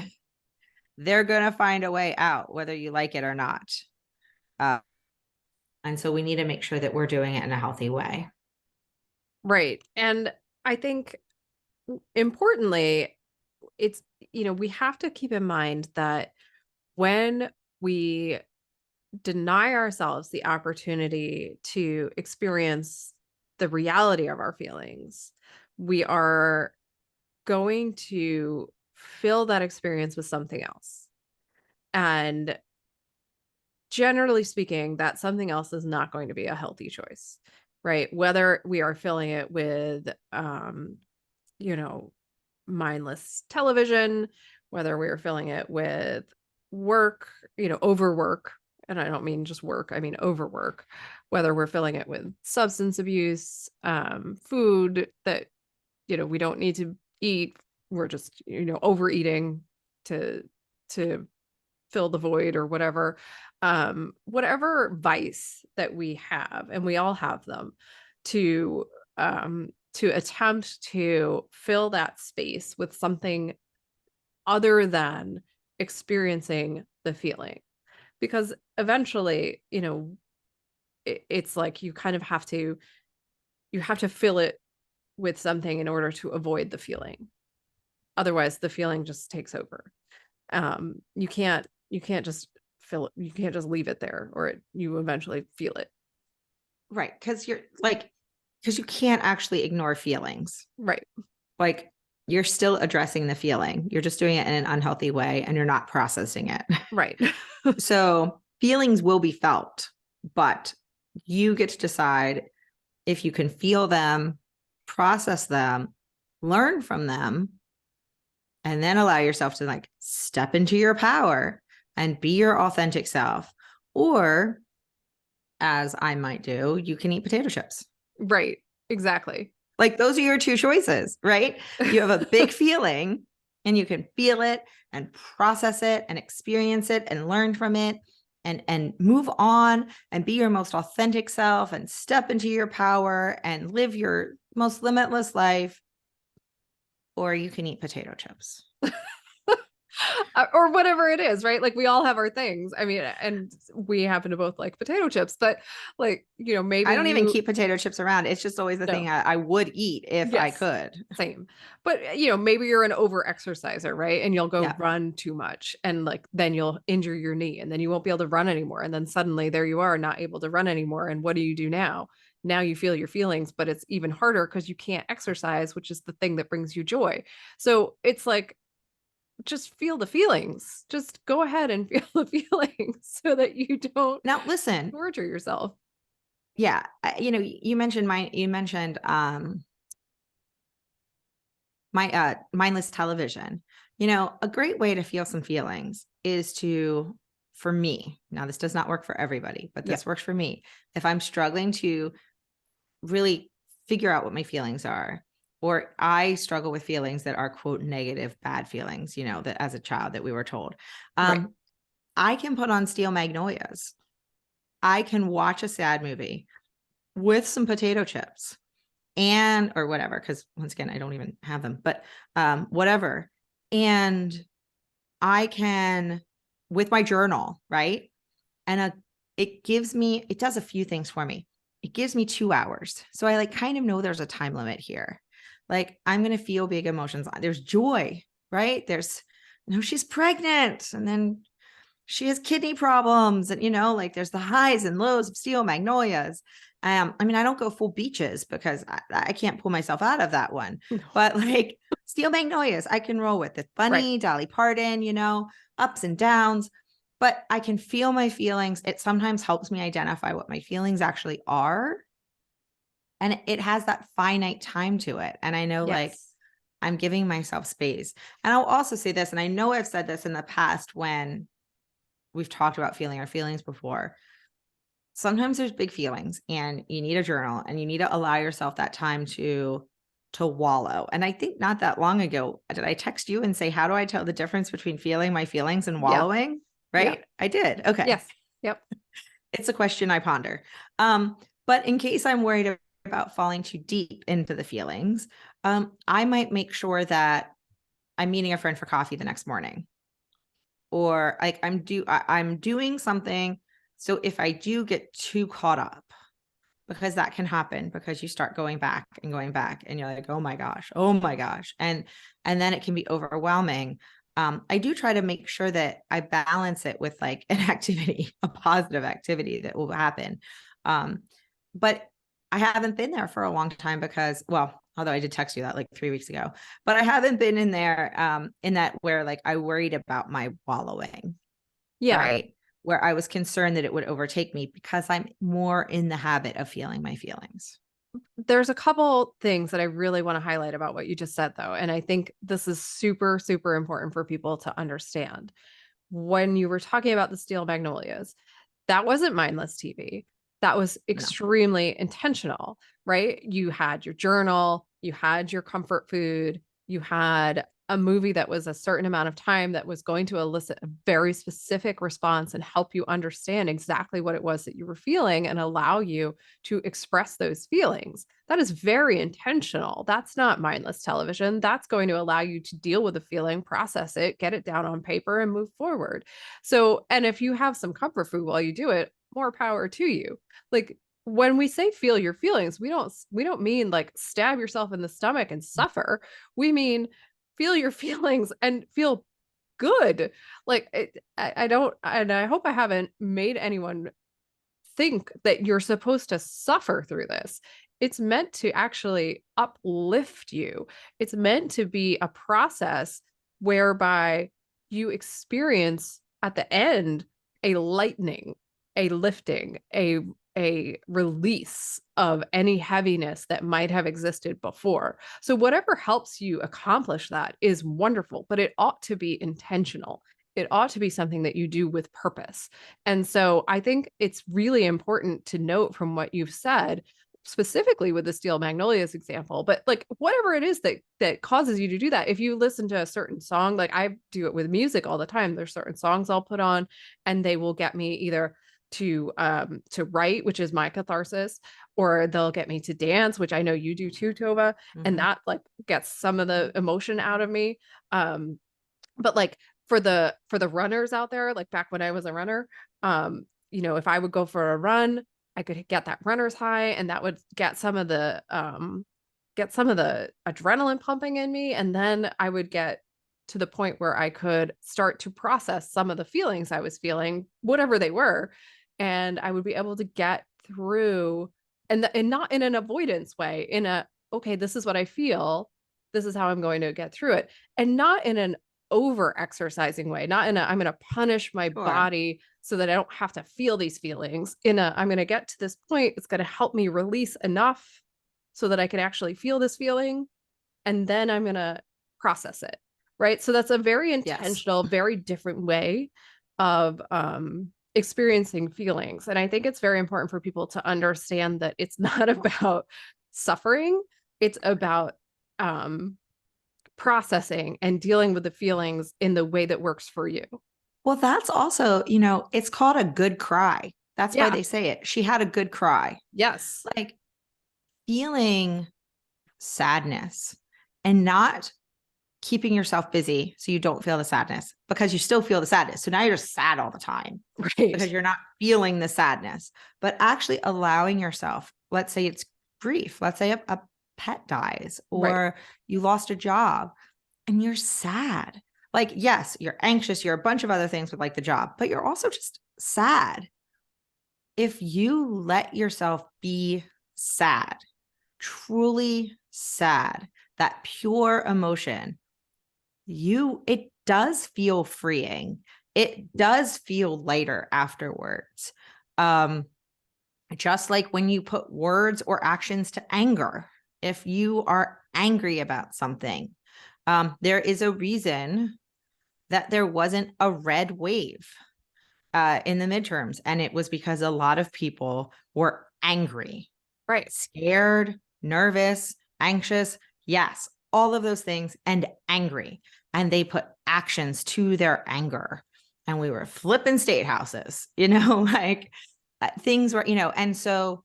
They're going to find a way out, whether you like it or not. And so we need to make sure that we're doing it in a healthy way. Right. And I think importantly, it's, we have to keep in mind that when we deny ourselves the opportunity to experience the reality of our feelings, we are going to fill that experience with something else. And generally speaking, that something else is not going to be a healthy choice, right? Whether we are filling it with, mindless television, whether we are filling it with work, overwork. And I don't mean just work, I mean overwork, whether we're filling it with substance abuse, food that, we don't need to eat. We're just, overeating to fill the void or whatever. Whatever vice that we have, and we all have them, to attempt to fill that space with something other than experiencing the feeling. Because eventually, it's like you kind of have to fill it with something in order to avoid the feeling. Otherwise, the feeling just takes over. You can't just fill it. You can't just leave it there, or you eventually feel it. Right. Because you can't actually ignore feelings. Right. Like you're still addressing the feeling. You're just doing it in an unhealthy way and you're not processing it. Right. So feelings will be felt, but you get to decide if you can feel them, process them, learn from them, and then allow yourself to like step into your power and be your authentic self. Or, as I might do, you can eat potato chips. Right. Exactly. Like those are your two choices, right? You have a big feeling and you can feel it and process it and experience it and learn from it and move on and be your most authentic self and step into your power and live your most limitless life. Or you can eat potato chips. Or whatever it is, right? Like we all have our things. I mean, and we happen to both like potato chips, but like, maybe I don't even keep potato chips around. It's just always the thing I would eat if I could. Same. But, maybe you're an over exerciser, right? And you'll go run too much and like, then you'll injure your knee and then you won't be able to run anymore. And then suddenly there you are, not able to run anymore. And what do you do now? now you feel your feelings, but it's even harder because you can't exercise, which is the thing that brings you joy. So it's like, just feel the feelings. Just go ahead and feel the feelings so that you don't Now, listen, torture yourself. yeah, you mentioned my mindless television. A great way to feel some feelings is to, for me, now this does not work for everybody, but this works for me. If I'm struggling to really figure out what my feelings are, or I struggle with feelings that are quote negative, bad feelings, that as a child that we were told, Right. I can put on Steel Magnolias. I can watch a sad movie with some potato chips or whatever, because once again, I don't even have them, but whatever. And I can, with my journal, right? And it does a few things for me. It gives me 2 hours. So I kind of know there's a time limit here. I'm going to feel big emotions. There's joy, right? There's, she's pregnant, and then she has kidney problems, and there's the highs and lows of Steel Magnolias. I don't go full beaches because I can't pull myself out of that one. No. But Steel Magnolias, I can roll with. It's funny, right. Dolly Parton, ups and downs, but I can feel my feelings. It sometimes helps me identify what my feelings actually are. And it has that finite time to it. And I know I'm giving myself space. And I'll also say this, and I know I've said this in the past when we've talked about feeling our feelings before. Sometimes there's big feelings and you need a journal, and you need to allow yourself that time to wallow. And I think not that long ago, did I text you and say, how do I tell the difference between feeling my feelings and wallowing? Right? Yeah. I did. Okay. Yes. Yep. It's a question I ponder. But in case I'm worried about falling too deep into the feelings, I might make sure that I'm meeting a friend for coffee the next morning. Or I'm doing something. So if I do get too caught up, because that can happen, because you start going back and you're like, oh my gosh. And then it can be overwhelming. I do try to make sure that I balance it with an activity, a positive activity that will happen. But I haven't been there for a long time because, although I did text you that 3 weeks ago, but I haven't been in there in that where I worried about my wallowing. Yeah. Right. Where I was concerned that it would overtake me because I'm more in the habit of feeling my feelings. There's a couple things that I really want to highlight about what you just said, though. And I think this is super, super important for people to understand. When you were talking about the Steel Magnolias, that wasn't mindless TV. That was extremely intentional, right? You had your journal, you had your comfort food, you had a movie that was a certain amount of time that was going to elicit a very specific response and help you understand exactly what it was that you were feeling and allow you to express those feelings. That is very intentional. That's not mindless television. That's going to allow you to deal with the feeling, process it, get it down on paper, and move forward. So, and if you have some comfort food while you do it, more power to you. When we say feel your feelings, we don't mean stab yourself in the stomach and suffer. We mean feel your feelings and feel good. I don't, and I hope I haven't made anyone think that you're supposed to suffer through this. It's meant to actually uplift you. It's meant to be a process whereby you experience at the end a lightening, a lifting, a release of any heaviness that might have existed before. So whatever helps you accomplish that is wonderful, but it ought to be intentional. It ought to be something that you do with purpose. And so I think it's really important to note from what you've said, specifically with the Steel Magnolias example, but whatever it is that causes you to do that. If you listen to a certain song, I do it with music all the time, there's certain songs I'll put on and they will get me either to write, which is my catharsis, or they'll get me to dance, which I know you do too, Tovah. Mm-hmm. And that gets some of the emotion out of me. But for the runners out there, back when I was a runner, if I would go for a run, I could get that runner's high, and that would get some of the adrenaline pumping in me. And then I would get to the point where I could start to process some of the feelings I was feeling, whatever they were. And I would be able to get through and not in an avoidance way, in a, okay, this is what I feel, this is how I'm going to get through it, and not in an over exercising way, not in a, I'm going to punish my Sure. body so that I don't have to feel these feelings, in a, I'm going to get to this point, it's going to help me release enough so that I can actually feel this feeling, and then I'm going to process it. Right. So that's a very Yes. intentional, very different way of experiencing feelings. And I think it's very important for people to understand that it's not about suffering, it's about processing and dealing with the feelings in the way that works for you. Well, that's also, it's called a good cry. That's why Yeah. they say it. She had a good cry. Yes. Like feeling sadness and not keeping yourself busy so you don't feel the sadness, because you still feel the sadness. So now you're just sad all the time Right. because you're not feeling the sadness, but actually allowing yourself, let's say it's grief. Let's say a pet dies, or Right. you lost a job and you're sad. Like, yes, you're anxious, you're a bunch of other things with like the job, but you're also just sad. If you let yourself be sad, truly sad, that pure emotion, it does feel freeing. It does feel lighter afterwards. Just like when you put words or actions to anger, if you are angry about something, there is a reason that there wasn't a red wave in the midterms. And it was because a lot of people were angry, Right. scared, nervous, anxious. Yes, all of those things, and angry. And they put actions to their anger. And we were flipping state houses, like things were, and so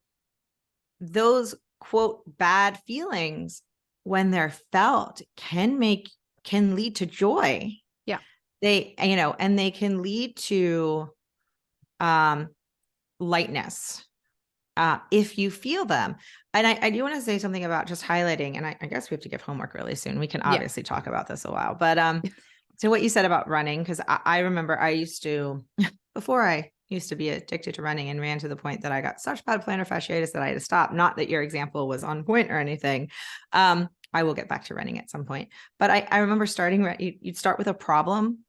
those quote bad feelings, when they're felt, can lead to joy. Yeah. And they can lead to lightness if you feel them. And I do want to say something about just highlighting, and I guess we have to give homework really soon. We can Yeah. obviously talk about this a while, but so what you said about running, because I remember I used to, before I used to be addicted to running and ran to the point that I got such bad plantar fasciitis that I had to stop. Not that your example was on point or anything. I will get back to running at some point, but I remember starting, you'd start with a problem,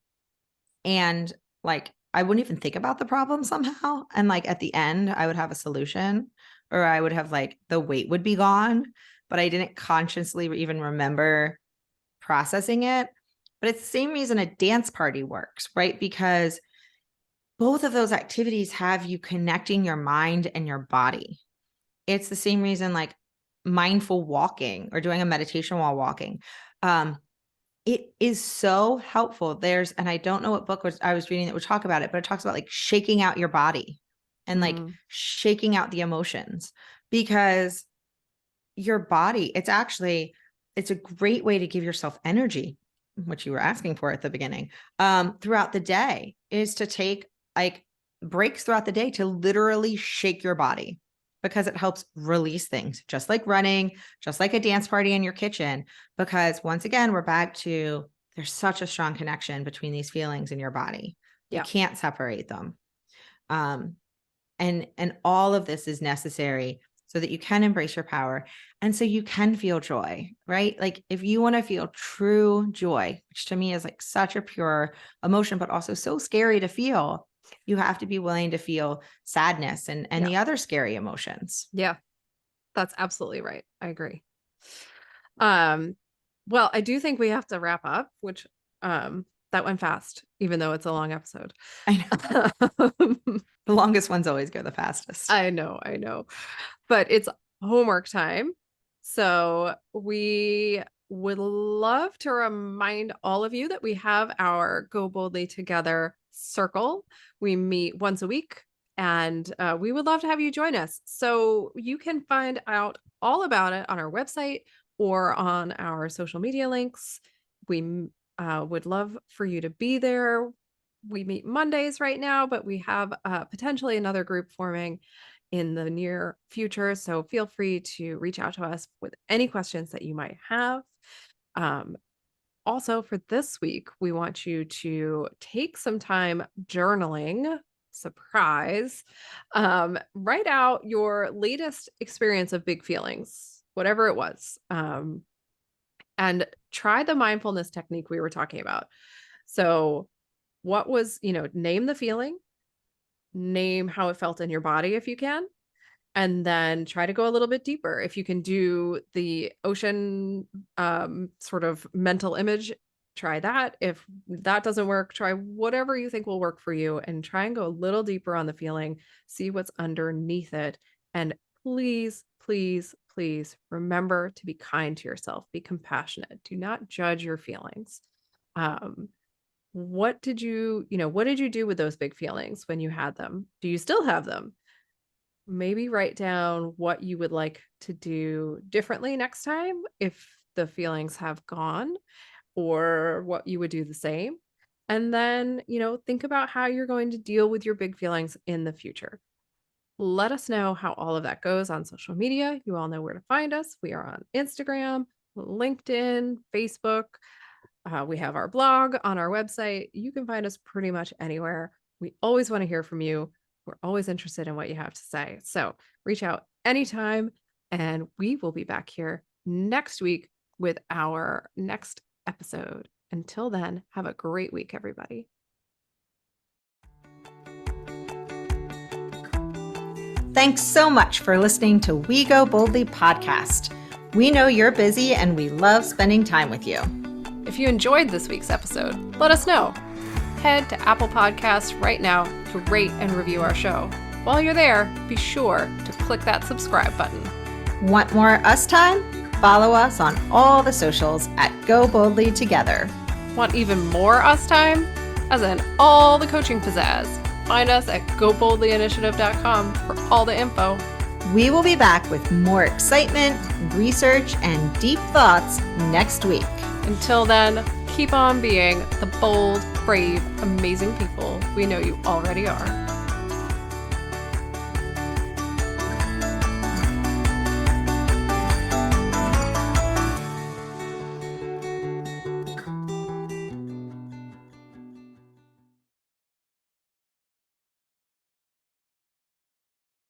and like, I wouldn't even think about the problem somehow. And like at the end, I would have a solution, or I would have like the weight would be gone, but I didn't consciously even remember processing it. But it's the same reason a dance party works, right? Because both of those activities have you connecting your mind and your body. It's the same reason like mindful walking or doing a meditation while walking. It is so helpful. And I don't know what book I was reading that would talk about it, but it talks about like shaking out your body and like shaking out the emotions, because your body, it's a great way to give yourself energy, which you were asking for at the beginning, throughout the day, is to take like breaks throughout the day to literally shake your body, because it helps release things, just like running, just like a dance party in your kitchen. Because once again, we're back to, there's such a strong connection between these feelings in your body. You can't separate them. And all of this is necessary so that you can embrace your power. And so you can feel joy, right? Like if you want to feel true joy, which to me is like such a pure emotion, but also so scary to feel, you have to be willing to feel sadness and the other scary emotions. Yeah, that's absolutely right. I agree. Well, I do think we have to wrap up, which that went fast, even though it's a long episode. I know. The longest ones always go the fastest. I know. But it's homework time. So we would love to remind all of you that we have our Go Boldly Together circle. We meet once a week, and we would love to have you join us. So you can find out all about it on our website or on our social media links. We would love for you to be there. We meet Mondays right now, but we have potentially another group forming in the near future. So feel free to reach out to us with any questions that you might have. Also, for this week, we want you to take some time journaling surprise, write out your latest experience of big feelings, whatever it was. And try the mindfulness technique we were talking about. So what was, name the feeling, name how it felt in your body if you can, and then try to go a little bit deeper. If you can do the ocean sort of mental image, try that. If that doesn't work, try whatever you think will work for you and try and go a little deeper on the feeling, see what's underneath it. And please, please, please remember to be kind to yourself, be compassionate, do not judge your feelings. What did you do with those big feelings when you had them? Do you still have them? Maybe write down what you would like to do differently next time if the feelings have gone, or what you would do the same. And then, think about how you're going to deal with your big feelings in the future. Let us know how all of that goes on social media. You all know where to find us. We are on Instagram, LinkedIn, Facebook. We have our blog on our website. You can find us pretty much anywhere. We always want to hear from you. We're always interested in what you have to say. So reach out anytime, and we will be back here next week with our next episode. Until then, have a great week, everybody. Thanks so much for listening to We Go Boldly podcast. We know you're busy and we love spending time with you. If you enjoyed this week's episode, let us know. Head to Apple Podcasts right now to rate and review our show. While you're there, be sure to click that subscribe button. Want more us time? Follow us on all the socials at Go Boldly Together. Want even more us time? As in all the coaching pizzazz. Find us at goboldlyinitiative.com for all the info. We will be back with more excitement, research, and deep thoughts next week. Until then, keep on being the bold, brave, amazing people we know you already are.